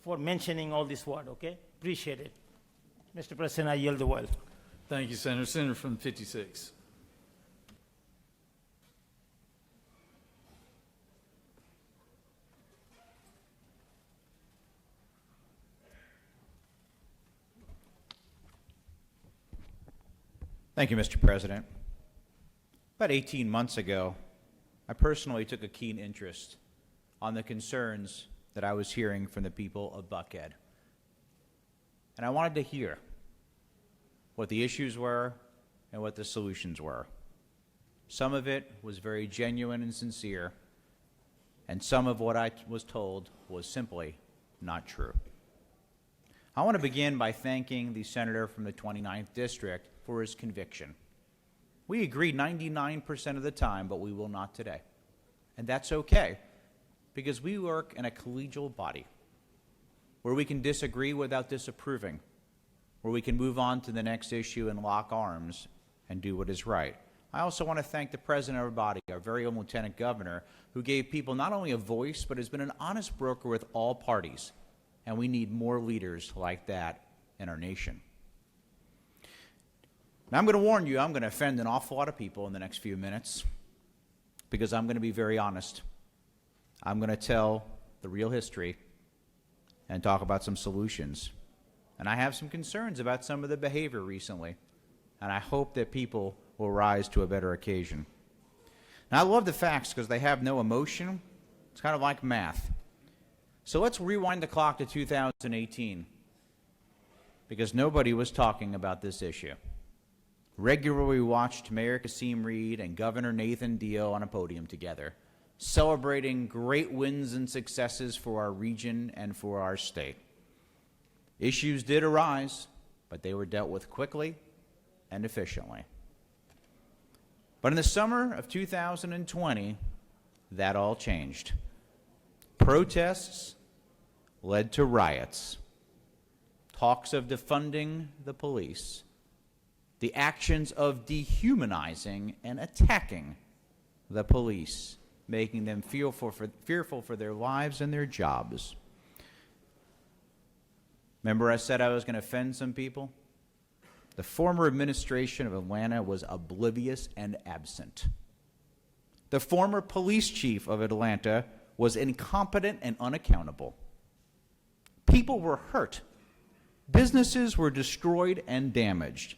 O: for mentioning all this word, okay? Appreciate it. Mr. President, I yield the word.
A: Thank you, Senator. Senator from 56.
P: Thank you, Mr. President. About 18 months ago, I personally took a keen interest on the concerns that I was hearing from the people of Buckhead. And I wanted to hear what the issues were and what the solutions were. Some of it was very genuine and sincere, and some of what I was told was simply not true. I want to begin by thanking the senator from the 29th District for his conviction. We agree 99% of the time, but we will not today. And that's okay, because we work in a collegial body where we can disagree without disapproving, where we can move on to the next issue and lock arms and do what is right. I also want to thank the president of our body, our very own lieutenant governor, who gave people not only a voice, but has been an honest broker with all parties. And we need more leaders like that in our nation. Now, I'm going to warn you, I'm going to offend an awful lot of people in the next few minutes, because I'm going to be very honest. I'm going to tell the real history and talk about some solutions. And I have some concerns about some of the behavior recently, and I hope that people will rise to a better occasion. Now, I love the facts because they have no emotion. It's kind of like math. So let's rewind the clock to 2018, because nobody was talking about this issue. Regularly watched Mayor Kasim Reed and Governor Nathan Deal on a podium together, celebrating great wins and successes for our region and for our state. Issues did arise, but they were dealt with quickly and efficiently. But in the summer of 2020, that all changed. Protests led to riots, talks of defunding the police, the actions of dehumanizing and attacking the police, making them fearful for their lives and their jobs. Remember I said I was going to offend some people? The former administration of Atlanta was oblivious and absent. The former police chief of Atlanta was incompetent and unaccountable. People were hurt. Businesses were destroyed and damaged.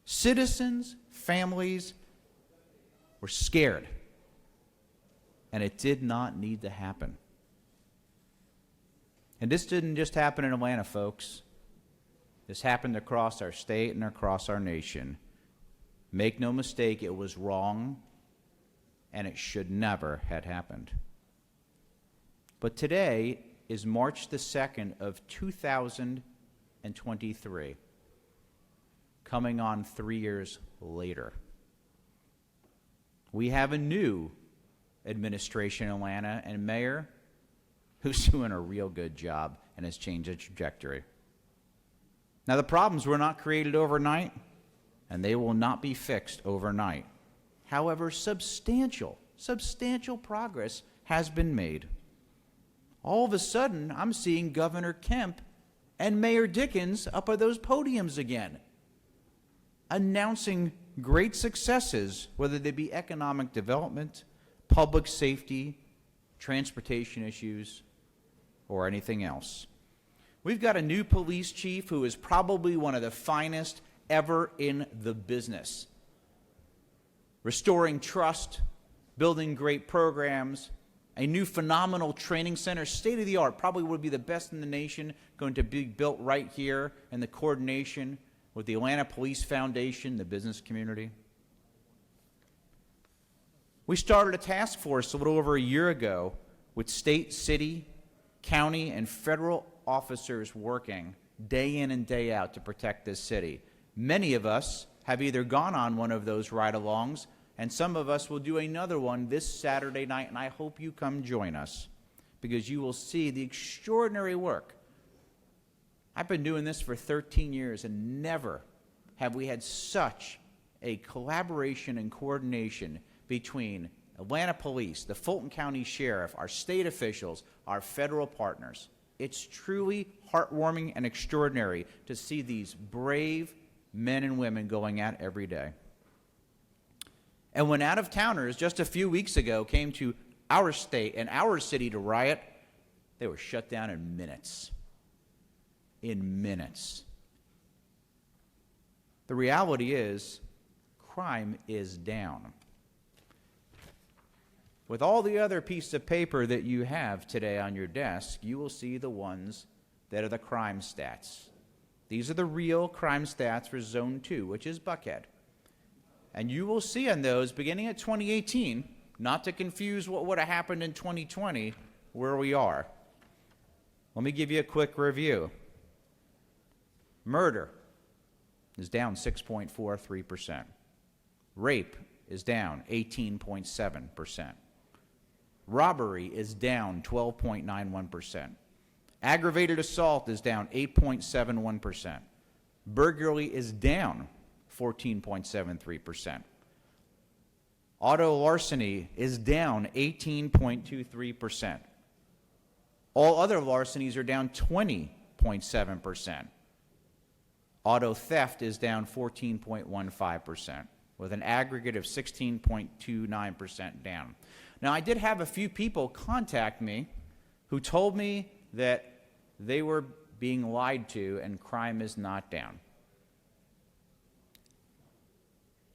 P: Citizens, families were scared. And it did not need to happen. And this didn't just happen in Atlanta, folks. This happened across our state and across our nation. Make no mistake, it was wrong, and it should never have happened. But today is March the 2nd of 2023, coming on 3 years later. We have a new administration in Atlanta and mayor who's doing a real good job and has changed the trajectory. Now, the problems were not created overnight, and they will not be fixed overnight. However, substantial progress has been made. All of a sudden, I'm seeing Governor Kemp and Mayor Dickens up at those podiums again, announcing great successes, whether they be economic development, public safety, transportation issues, or anything else. We've got a new police chief who is probably one of the finest ever in the business. Restoring trust, building great programs, a new phenomenal training center, state-of-the-art, probably would be the best in the nation, going to be built right here in the coordination with the Atlanta Police Foundation, the business community. We started a task force a little over a year ago with state, city, county, and federal officers working day in and day out to protect this city. Many of us have either gone on one of those ride-alongs, and some of us will do another one this Saturday night, and I hope you come join us, because you will see the extraordinary work. I've been doing this for 13 years, and never have we had such a collaboration and coordination between Atlanta Police, the Fulton County Sheriff, our state officials, our federal partners. It's truly heartwarming and extraordinary to see these brave men and women going out every day. And when out-of-towners just a few weeks ago came to our state and our city to riot, they were shut down in minutes. In minutes. The reality is, crime is down. With all the other pieces of paper that you have today on your desk, you will see the ones that are the crime stats. These are the real crime stats for Zone 2, which is Buckhead. And you will see on those, beginning at 2018, not to confuse what would have happened in 2020, where we are. Let me give you a quick review. Murder is down 6.43%. Rape is down 18.7%. Robbery is down 12.91%. Aggravated assault is down 8.71%. Burglary is down 14.73%. Auto larceny is down 18.23%. All other larcenies are down 20.7%. Auto theft is down 14.15%, with an aggregate of 16.29% down. Now, I did have a few people contact me who told me that they were being lied to and crime is not down.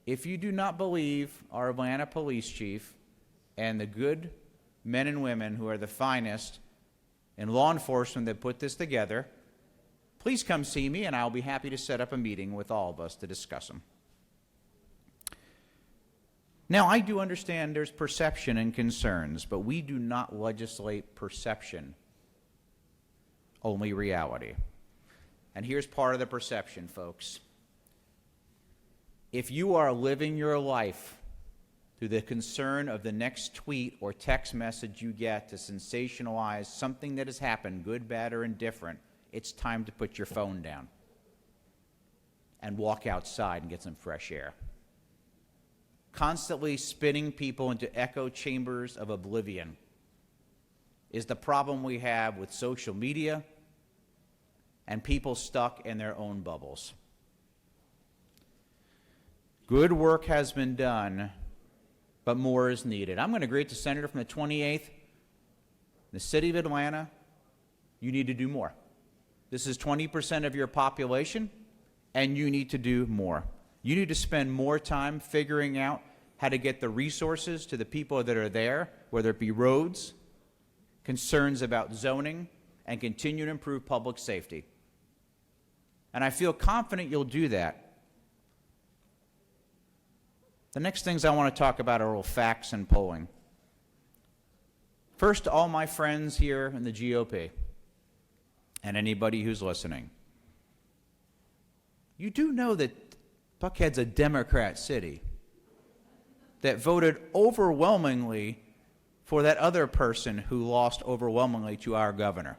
P: If you do not believe our Atlanta police chief and the good men and women who are the finest in law enforcement that put this together, please come see me and I'll be happy to set up a meeting with all of us to discuss them. Now, I do understand there's perception and concerns, but we do not legislate perception, only reality. And here's part of the perception, folks. If you are living your life through the concern of the next tweet or text message you get to sensationalize something that has happened, good, bad, or indifferent, it's time to put your phone down and walk outside and get some fresh air. Constantly spinning people into echo chambers of oblivion is the problem we have with social media and people stuck in their own bubbles. Good work has been done, but more is needed. I'm going to agree with the senator from the 28th. The city of Atlanta, you need to do more. This is 20% of your population, and you need to do more. You need to spend more time figuring out how to get the resources to the people that are there, whether it be roads, concerns about zoning, and continue to improve public safety. And I feel confident you'll do that. The next things I want to talk about are all facts and polling. First, to all my friends here in the GOP and anybody who's listening, you do know that Buckhead's a Democrat city that voted overwhelmingly for that other person who lost overwhelmingly to our governor.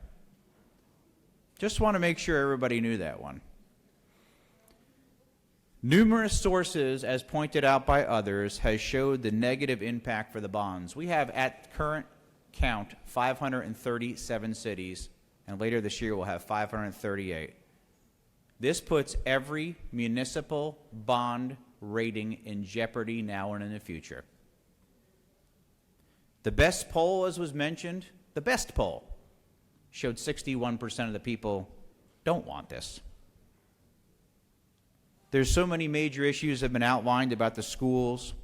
P: Just want to make sure everybody knew that one. Numerous sources, as pointed out by others, has showed the negative impact for the bonds. We have, at current count, 537 cities, and later this year we'll have 538. This puts every municipal bond rating in jeopardy now and in the future. The best poll, as was mentioned, the best poll, showed 61% of the people don't want this. There's so many major issues that have been outlined about the schools,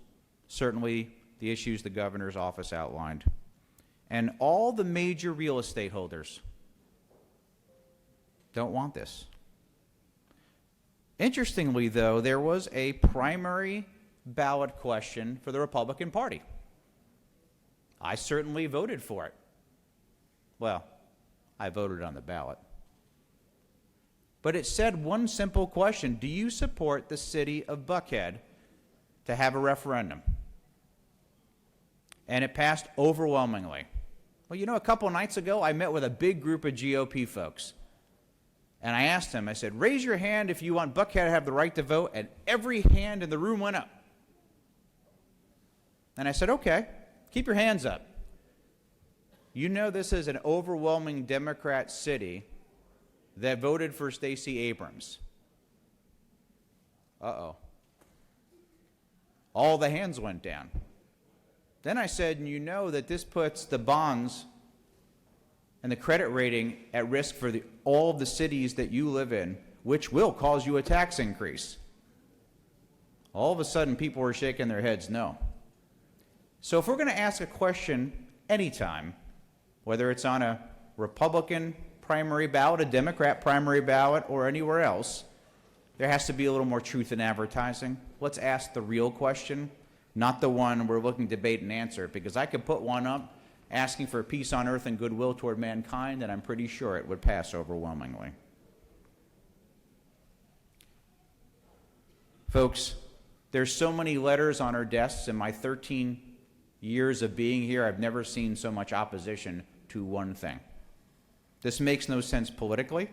P: certainly the issues the governor's office outlined, and all the major real estate holders don't want this. Interestingly, though, there was a primary ballot question for the Republican Party. I certainly voted for it. Well, I voted on the ballot. But it said one simple question: do you support the city of Buckhead to have a referendum? And it passed overwhelmingly. Well, you know, a couple nights ago, I met with a big group of GOP folks. And I asked them, I said, raise your hand if you want Buckhead to have the right to vote, and every hand in the room went up. And I said, okay, keep your hands up. You know this is an overwhelming Democrat city that voted for Stacey Abrams. Uh-oh. All the hands went down. Then I said, and you know that this puts the bonds and the credit rating at risk for all of the cities that you live in, which will cause you a tax increase. All of a sudden, people were shaking their heads no. So if we're going to ask a question anytime, whether it's on a Republican primary ballot, a Democrat primary ballot, or anywhere else, there has to be a little more truth in advertising. Let's ask the real question, not the one we're looking to debate and answer, because I could put one up asking for peace on earth and goodwill toward mankind, and I'm pretty sure it would pass overwhelmingly. Folks, there's so many letters on our desks. In my 13 years of being here, I've never seen so much opposition to one thing. This makes no sense politically,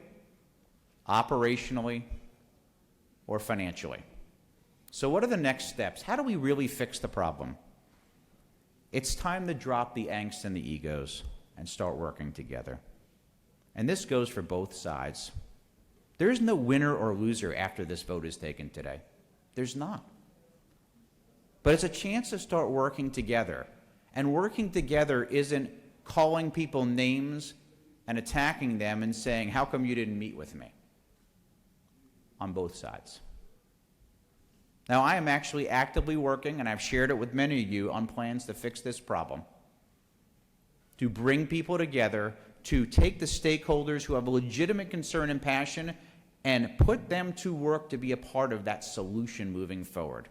P: operationally, or financially. So what are the next steps? How do we really fix the problem? It's time to drop the angst and the egos and start working together. And this goes for both sides. There is no winner or loser after this vote is taken today. There's not. But it's a chance to start working together. And working together isn't calling people names and attacking them and saying, how come you didn't meet with me? On both sides. Now, I am actually actively working, and I've shared it with many of you, on plans to fix this problem, to bring people together, to take the stakeholders who have a legitimate concern and passion and put them to work to be a part of that solution moving forward,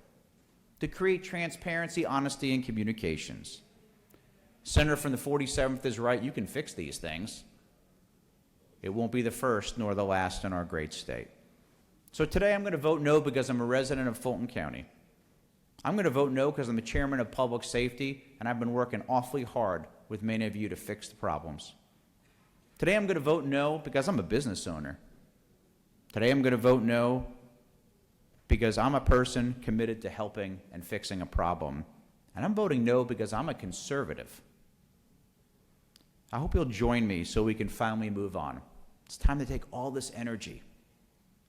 P: to create transparency, honesty, and communications. Senator from the 47th is right. You can fix these things. It won't be the first nor the last in our great state. So today I'm going to vote no because I'm a resident of Fulton County. I'm going to vote no because I'm the chairman of public safety, and I've been working awfully hard with many of you to fix the problems. Today I'm going to vote no because I'm a business owner. Today I'm going to vote no because I'm a person committed to helping and fixing a problem. And I'm voting no because I'm a conservative. I hope you'll join me so we can finally move on. It's time to take all this energy,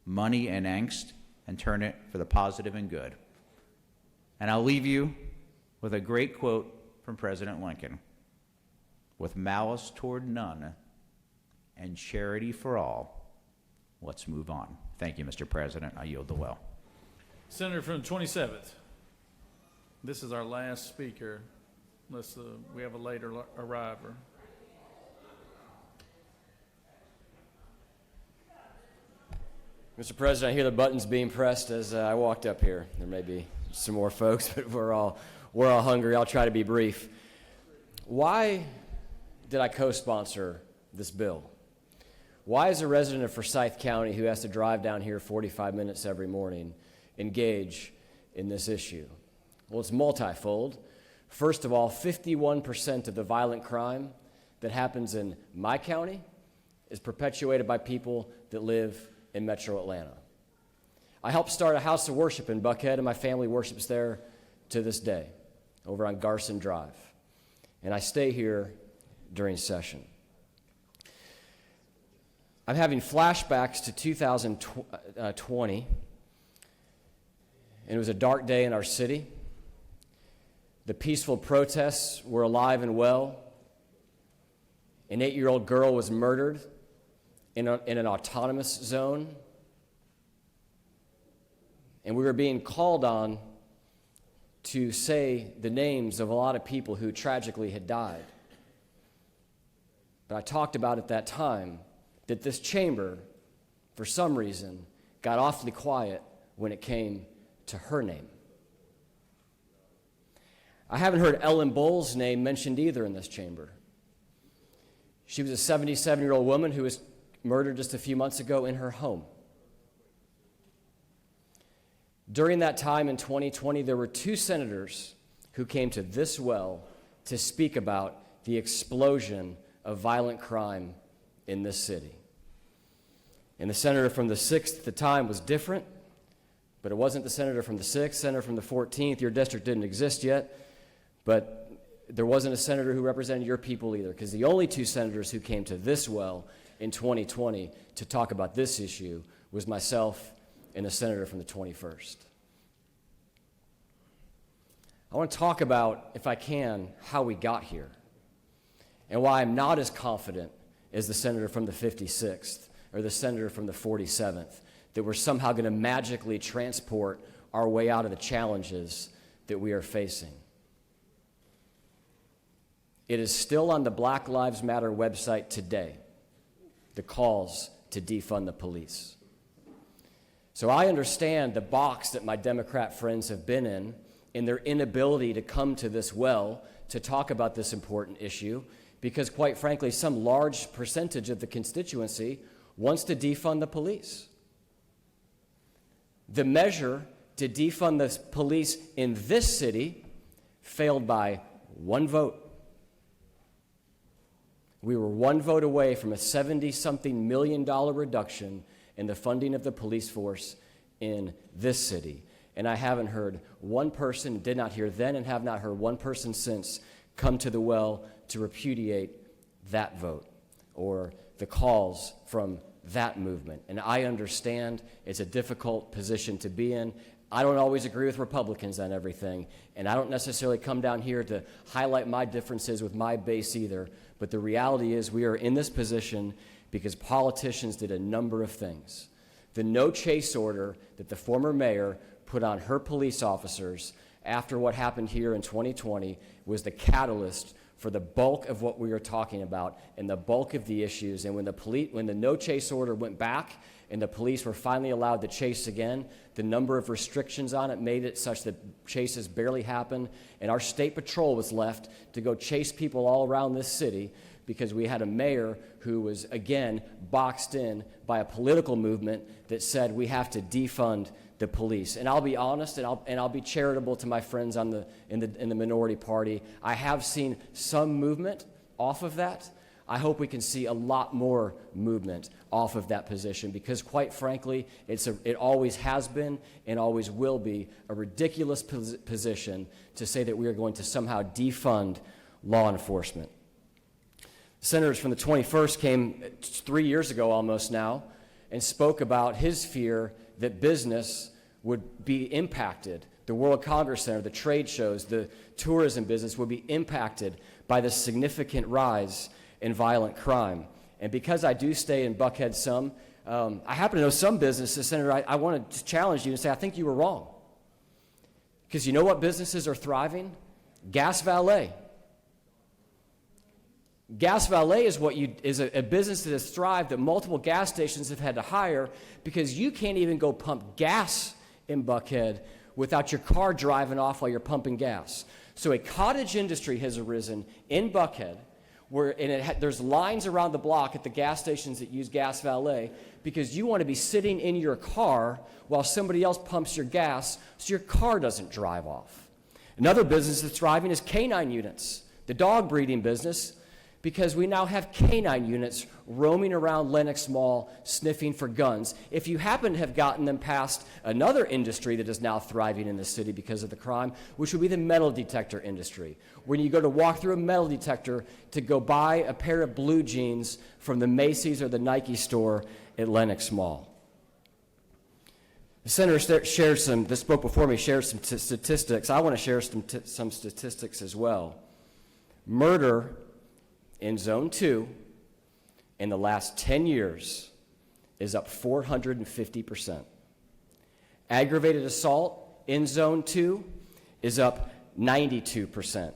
P: money and angst, and turn it for the positive and good. And I'll leave you with a great quote from President Lincoln. With malice toward none and charity for all, let's move on. Thank you, Mr. President. I yield the well.
A: Senator from the 27th. This is our last speaker, unless we have a later arriver.
Q: Mr. President, I hear the buttons being pressed as I walked up here. There may be some more folks, but we're all hungry. I'll try to be brief. Why did I co-sponsor this bill? Why is a resident of Forsyth County who has to drive down here 45 minutes every morning engage in this issue? Well, it's multifold. First of all, 51% of the violent crime that happens in my county is perpetuated by people that live in Metro Atlanta. I helped start a house of worship in Buckhead, and my family worships there to this day, over on Garson Drive. And I stay here during session. I'm having flashbacks to 2020, and it was a dark day in our city. The peaceful protests were alive and well. An 8-year-old girl was murdered in an autonomous zone. And we were being called on to say the names of a lot of people who tragically had died. But I talked about at that time that this chamber, for some reason, got awfully quiet when it came to her name. I haven't heard Ellen Bowles' name mentioned either in this chamber. She was a 77-year-old woman who was murdered just a few months ago in her home. During that time in 2020, there were 2 senators who came to this well to speak about the explosion of violent crime in this city. And the senator from the 6th at the time was different, but it wasn't the senator from the 6th, senator from the 14th. Your district didn't exist yet, but there wasn't a senator who represented your people either, because the only 2 senators who came to this well in 2020 to talk about this issue was myself and a senator from the 21st. I want to talk about, if I can, how we got here and why I'm not as confident as the senator from the 56th or the senator from the 47th that we're somehow going to magically transport our way out of the challenges that we are facing. It is still on the Black Lives Matter website today. the calls to defund the police. So I understand the box that my Democrat friends have been in their inability to come to this well to talk about this important issue, because quite frankly, some large percentage of the constituency wants to defund the police. The measure to defund the police in this city failed by one vote. We were one vote away from a $70-something million reduction in the funding of the police force in this city. And I haven't heard one person, did not hear then and have not heard one person since, come to the well to repudiate that vote or the calls from that movement. And I understand it's a difficult position to be in. I don't always agree with Republicans on everything, and I don't necessarily come down here to highlight my differences with my base either, but the reality is we are in this position because politicians did a number of things. The no chase order that the former mayor put on her police officers after what happened here in 2020 was the catalyst for the bulk of what we are talking about and the bulk of the issues. And when the no chase order went back and the police were finally allowed to chase again, the number of restrictions on it made it such that chases barely happened, and our state patrol was left to go chase people all around this city because we had a mayor who was, again, boxed in by a political movement that said we have to defund the police. And I'll be honest, and I'll be charitable to my friends in the minority party. I have seen some movement off of that. I hope we can see a lot more movement off of that position because, quite frankly, it always has been and always will be a ridiculous position to say that we are going to somehow defund law enforcement. Senators from the 21st came 3 years ago almost now and spoke about his fear that business would be impacted. The World Congress Center, the trade shows, the tourism business would be impacted by the significant rise in violent crime. And because I do stay in Buckhead some, I happen to know some businesses, Senator, I wanted to challenge you and say, I think you were wrong. Because you know what businesses are thriving? Gas valet. Gas valet is a business that has thrived that multiple gas stations have had to hire because you can't even go pump gas in Buckhead without your car driving off while you're pumping gas. So a cottage industry has arisen in Buckhead there's lines around the block at the gas stations that use gas valet because you want to be sitting in your car while somebody else pumps your gas so your car doesn't drive off. Another business that's thriving is canine units, the dog breeding business, because we now have canine units roaming around Lenox Mall sniffing for guns. If you happen to have gotten them past another industry that is now thriving in the city because of the crime, which would be the metal detector industry, when you go to walk through a metal detector to go buy a pair of blue jeans from the Macy's or the Nike store at Lenox Mall. The senator that spoke before me shared some statistics. I want to share some statistics as well. Murder in Zone 2 in the last 10 years is up 450%. Aggravated assault in Zone 2 is up 92%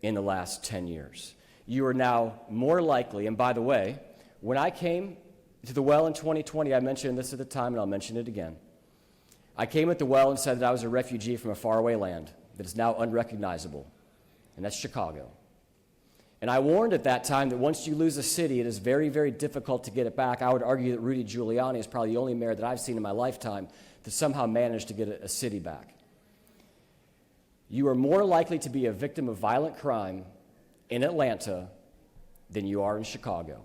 Q: in the last 10 years. You are now more likely, and by the way, when I came to the well in 2020, I mentioned this at the time and I'll mention it again. I came at the well and said that I was a refugee from a faraway land that is now unrecognizable, and that's Chicago. And I warned at that time that once you lose a city, it is very, very difficult to get it back. I would argue that Rudy Giuliani is probably the only mayor that I've seen in my lifetime that somehow managed to get a city back. You are more likely to be a victim of violent crime in Atlanta than you are in Chicago.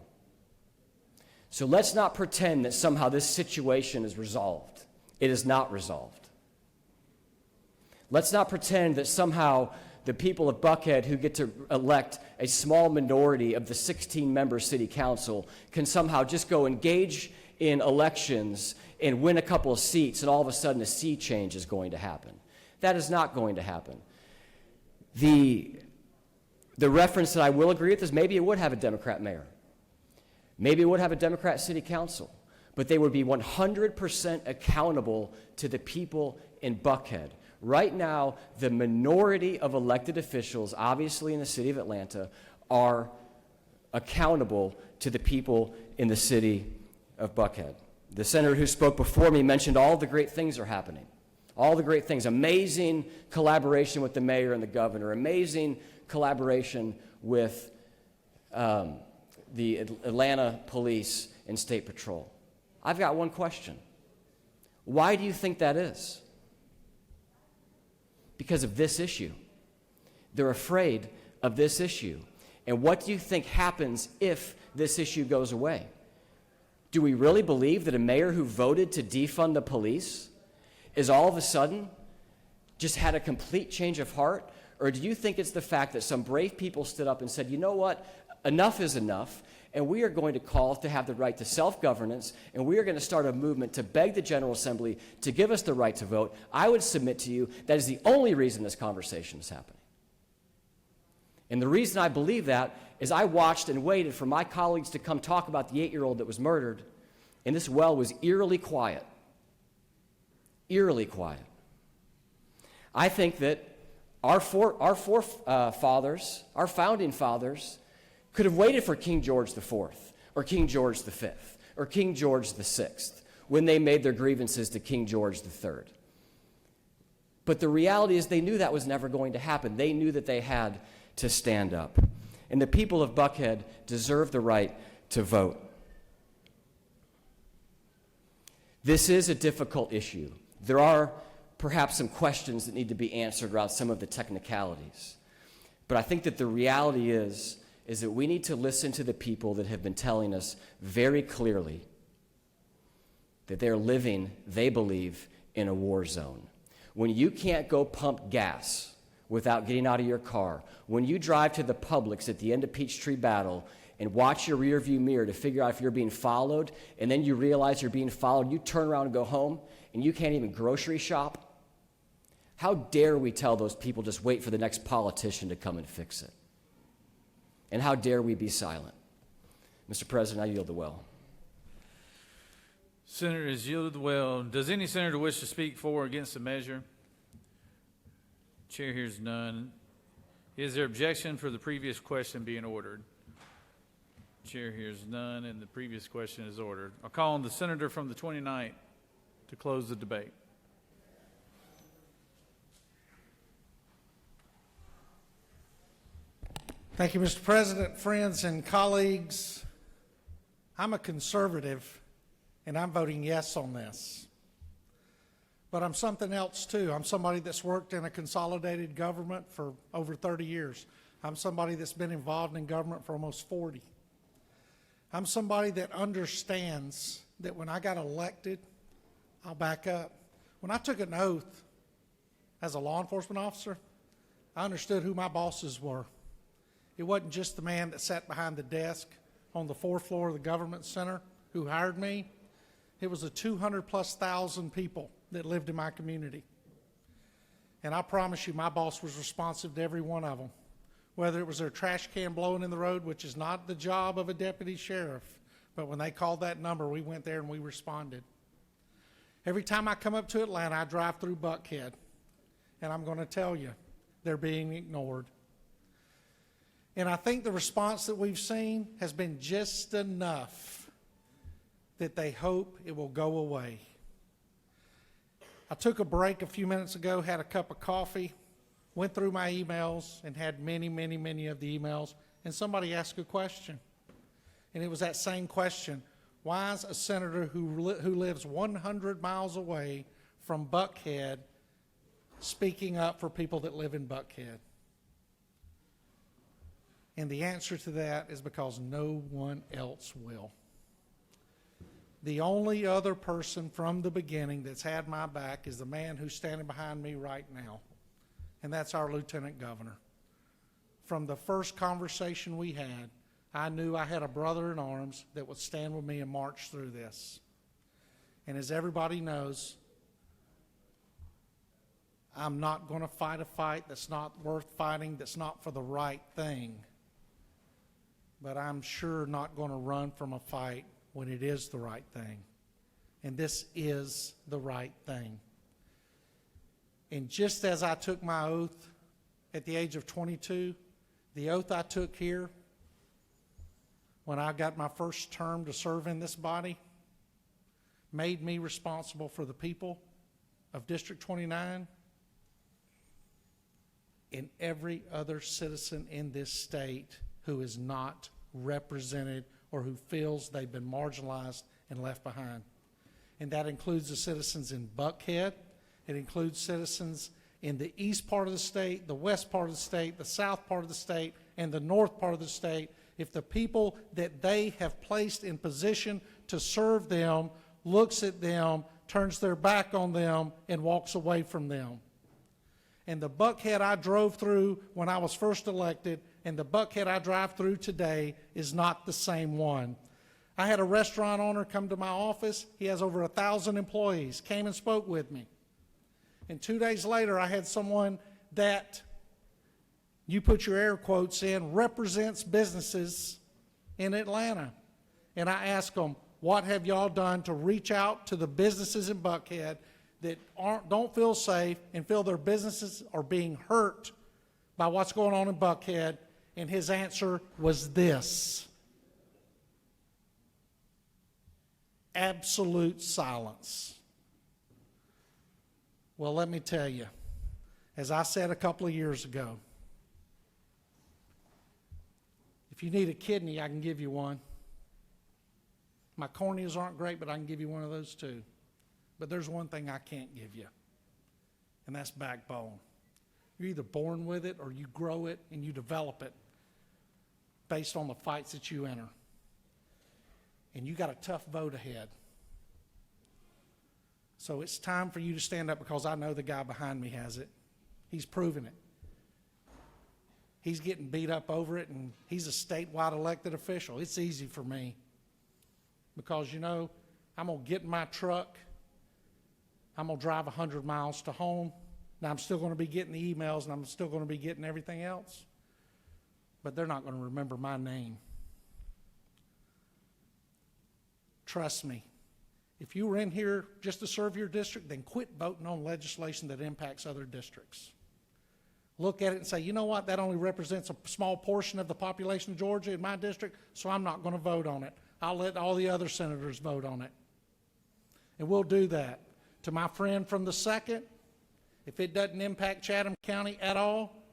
Q: So let's not pretend that somehow this situation is resolved. It is not resolved. Let's not pretend that somehow the people of Buckhead who get to elect a small minority of the 16-member city council can somehow just go engage in elections and win a couple of seats and all of a sudden a sea change is going to happen. That is not going to happen. The reference that I will agree with is maybe it would have a Democrat mayor. Maybe it would have a Democrat city council, but they would be 100% accountable to the people in Buckhead. Right now, the minority of elected officials, obviously in the city of Atlanta, are accountable to the people in the city of Buckhead. The senator who spoke before me mentioned all the great things are happening. All the great things. Amazing collaboration with the mayor and the governor. Amazing collaboration with the Atlanta Police and State Patrol. I've got one question. Why do you think that is? Because of this issue. They're afraid of this issue. And what do you think happens if this issue goes away? Do we really believe that a mayor who voted to defund the police is all of a sudden just had a complete change of heart? Or do you think it's the fact that some brave people stood up and said, you know what, enough is enough, and we are going to call to have the right to self-governance, and we are going to start a movement to beg the General Assembly to give us the right to vote? I would submit to you that is the only reason this conversation is happening. And the reason I believe that is I watched and waited for my colleagues to come talk about the 8-year-old that was murdered, and this well was eerily quiet. Eerily quiet. I think that our forefathers, our founding fathers, could have waited for King George IV or King George V or King George VI when they made their grievances to King George III. But the reality is they knew that was never going to happen. They knew that they had to stand up. And the people of Buckhead deserve the right to vote. This is a difficult issue. There are perhaps some questions that need to be answered around some of the technicalities. But I think that the reality is that we need to listen to the people that have been telling us very clearly that they're living, they believe, in a war zone. When you can't go pump gas without getting out of your car, when you drive to the Publix at the end of Peachtree Battle and watch your rearview mirror to figure out if you're being followed, and then you realize you're being followed, you turn around and go home, and you can't even grocery shop, how dare we tell those people just wait for the next politician to come and fix it? And how dare we be silent? Mr. President, I yield the well.
A: Senator has yielded the well. Does any senator wish to speak for or against the measure? Chair hears none. Is there objection for the previous question being ordered? Chair hears none, and the previous question is ordered. I'll call on the senator from the 29th to close the debate.
F: Thank you, Mr. President, friends and colleagues. I'm a conservative, and I'm voting yes on this. But I'm something else, too. I'm somebody that's worked in a consolidated government for over 30 years. I'm somebody that's been involved in government for almost 40. I'm somebody that understands that when I got elected, I'll back up. When I took an oath as a law enforcement officer, I understood who my bosses were. It wasn't just the man that sat behind the desk on the 4th floor of the government center who hired me. It was the 200,000+ people that lived in my community. And I promise you, my boss was responsive to every one of them. Whether it was their trash can blowing in the road, which is not the job of a deputy sheriff, but when they called that number, we went there and we responded. Every time I come up to Atlanta, I drive through Buckhead, and I'm going to tell you, they're being ignored. And I think the response that we've seen has been just enough that they hope it will go away. I took a break a few minutes ago, had a cup of coffee, went through my emails, and had many of the emails, and somebody asked a question. And it was that same question: why is a senator who lives 100 miles away from Buckhead speaking up for people that live in Buckhead? And the answer to that is because no one else will. The only other person from the beginning that's had my back is the man who's standing behind me right now, and that's our Lieutenant Governor. From the first conversation we had, I knew I had a brother in arms that would stand with me and march through this. And as everybody knows, I'm not going to fight a fight that's not worth fighting, that's not for the right thing. But I'm sure not going to run from a fight when it is the right thing. And this is the right thing. And just as I took my oath at the age of 22, the oath I took here when I got my first term to serve in this body, made me responsible for the people of District 29 and every other citizen in this state who is not represented or who feels they've been marginalized and left behind. And that includes the citizens in Buckhead. It includes citizens in the east part of the state, the west part of the state, the south part of the state, and the north part of the state. If the people that they have placed in position to serve them looks at them, turns their back on them, and walks away from them. And the Buckhead I drove through when I was first elected and the Buckhead I drive through today is not the same one. I had a restaurant owner come to my office. He has over 1,000 employees, came and spoke with me. And 2 days later, I had someone that, you put your air quotes in, represents businesses in Atlanta. And I asked them, what have y'all done to reach out to the businesses in Buckhead that don't feel safe and feel their businesses are being hurt by what's going on in Buckhead? And his answer was this: absolute silence. Well, let me tell you, as I said a couple of years ago, if you need a kidney, I can give you one. My corneas aren't great, but I can give you one of those too. But there's one thing I can't give you, and that's backbone. You're either born with it or you grow it and you develop it based on the fights that you enter. And you got a tough vote ahead. So it's time for you to stand up, because I know the guy behind me has it. He's proven it. He's getting beat up over it, and he's a statewide elected official. It's easy for me because, you know, I'm going to get in my truck. I'm going to drive 100 miles to home. Now, I'm still going to be getting the emails, and I'm still going to be getting everything else, but they're not going to remember my name. Trust me. If you were in here just to serve your district, then quit voting on legislation that impacts other districts. Look at it and say, you know what, that only represents a small portion of the population of Georgia in my district, so I'm not going to vote on it. I'll let all the other senators vote on it. And we'll do that. To my friend from the 2nd, if it doesn't impact Chatham County at all,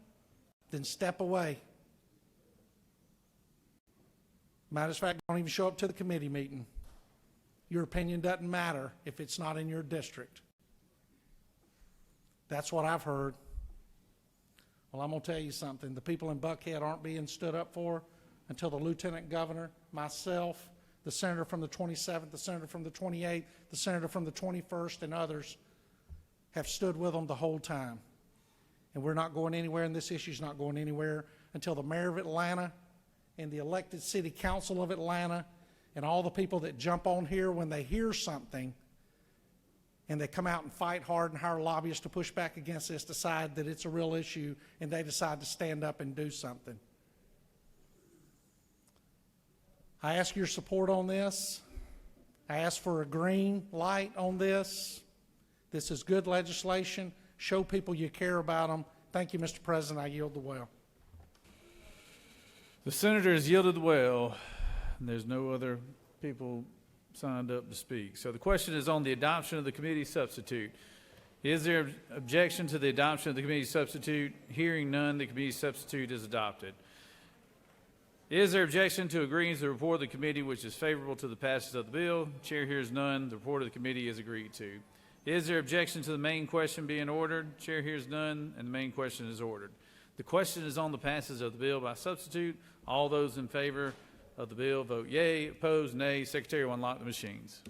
F: then step away. Matter of fact, don't even show up to the committee meeting. Your opinion doesn't matter if it's not in your district. That's what I've heard. Well, I'm going to tell you something. The people in Buckhead aren't being stood up for until the lieutenant governor, myself, the senator from the 27th, the senator from the 28th, the senator from the 21st, and others have stood with them the whole time. And we're not going anywhere, and this issue's not going anywhere until the mayor of Atlanta and the elected city council of Atlanta and all the people that jump on here when they hear something and they come out and fight hard and hire lobbyists to push back against this, decide that it's a real issue, and they decide to stand up and do something. I ask your support on this. I ask for a green light on this. This is good legislation. Show people you care about them. Thank you, Mr. President. I yield the well.
A: The senator has yielded the well. There's no other people signed up to speak. So the question is on the adoption of the committee substitute. Is there objection to the adoption of the committee substitute? Hearing none, the committee substitute is adopted. Is there objection to agreeing to the report of the committee which is favorable to the passage of the bill? Chair hears none. The report of the committee is agreed to. Is there objection to the main question being ordered? Chair hears none, and the main question is ordered. The question is on the passage of the bill by substitute. All those in favor of the bill vote yea. Opposed, nay. Secretary will unlock the machines.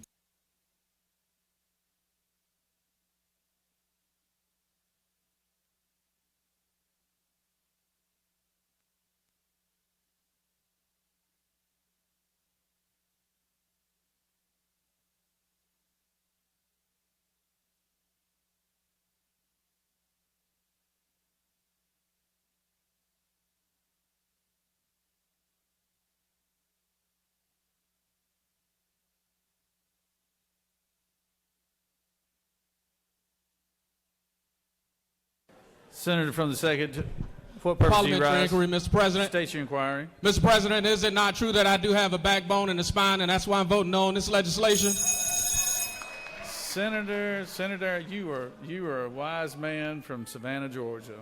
A: Senator from the 2nd For what purpose do you
R: Parliamentary
A: rise?
R: inquiry, Mr. President.
A: State your inquiry.
R: Mr. President, is it not true that I do have a backbone and a spine, and that's why I'm voting no on this legislation?
A: Senator, you are a wise man from Savannah, Georgia.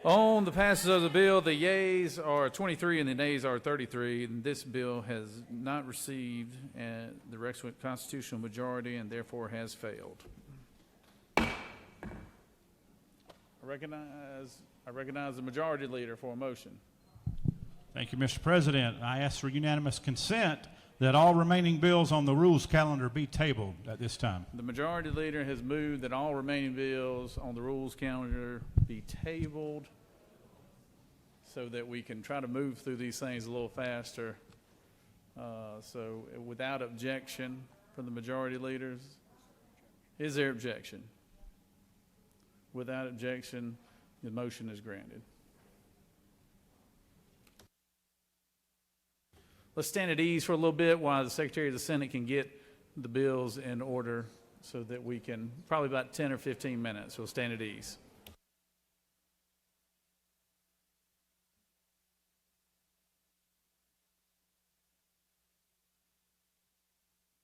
A: On the passage of the bill, the yeas are 23 and the nays are 33. And this bill has not received the requisite constitutional majority and therefore has failed. I recognize the majority leader for a motion.
S: Thank you, Mr. President. I ask for unanimous consent that all remaining bills on the rules calendar be tabled at this time.
A: The majority leader has moved that all remaining bills on the rules calendar be tabled so that we can try to move through these things a little faster. So without objection from the majority leaders, is there objection? Without objection, the motion is granted. Let's stand at ease for a little bit while the Secretary of the Senate can get the bills in order so that we can, probably about 10 or 15 minutes, we'll stand at ease.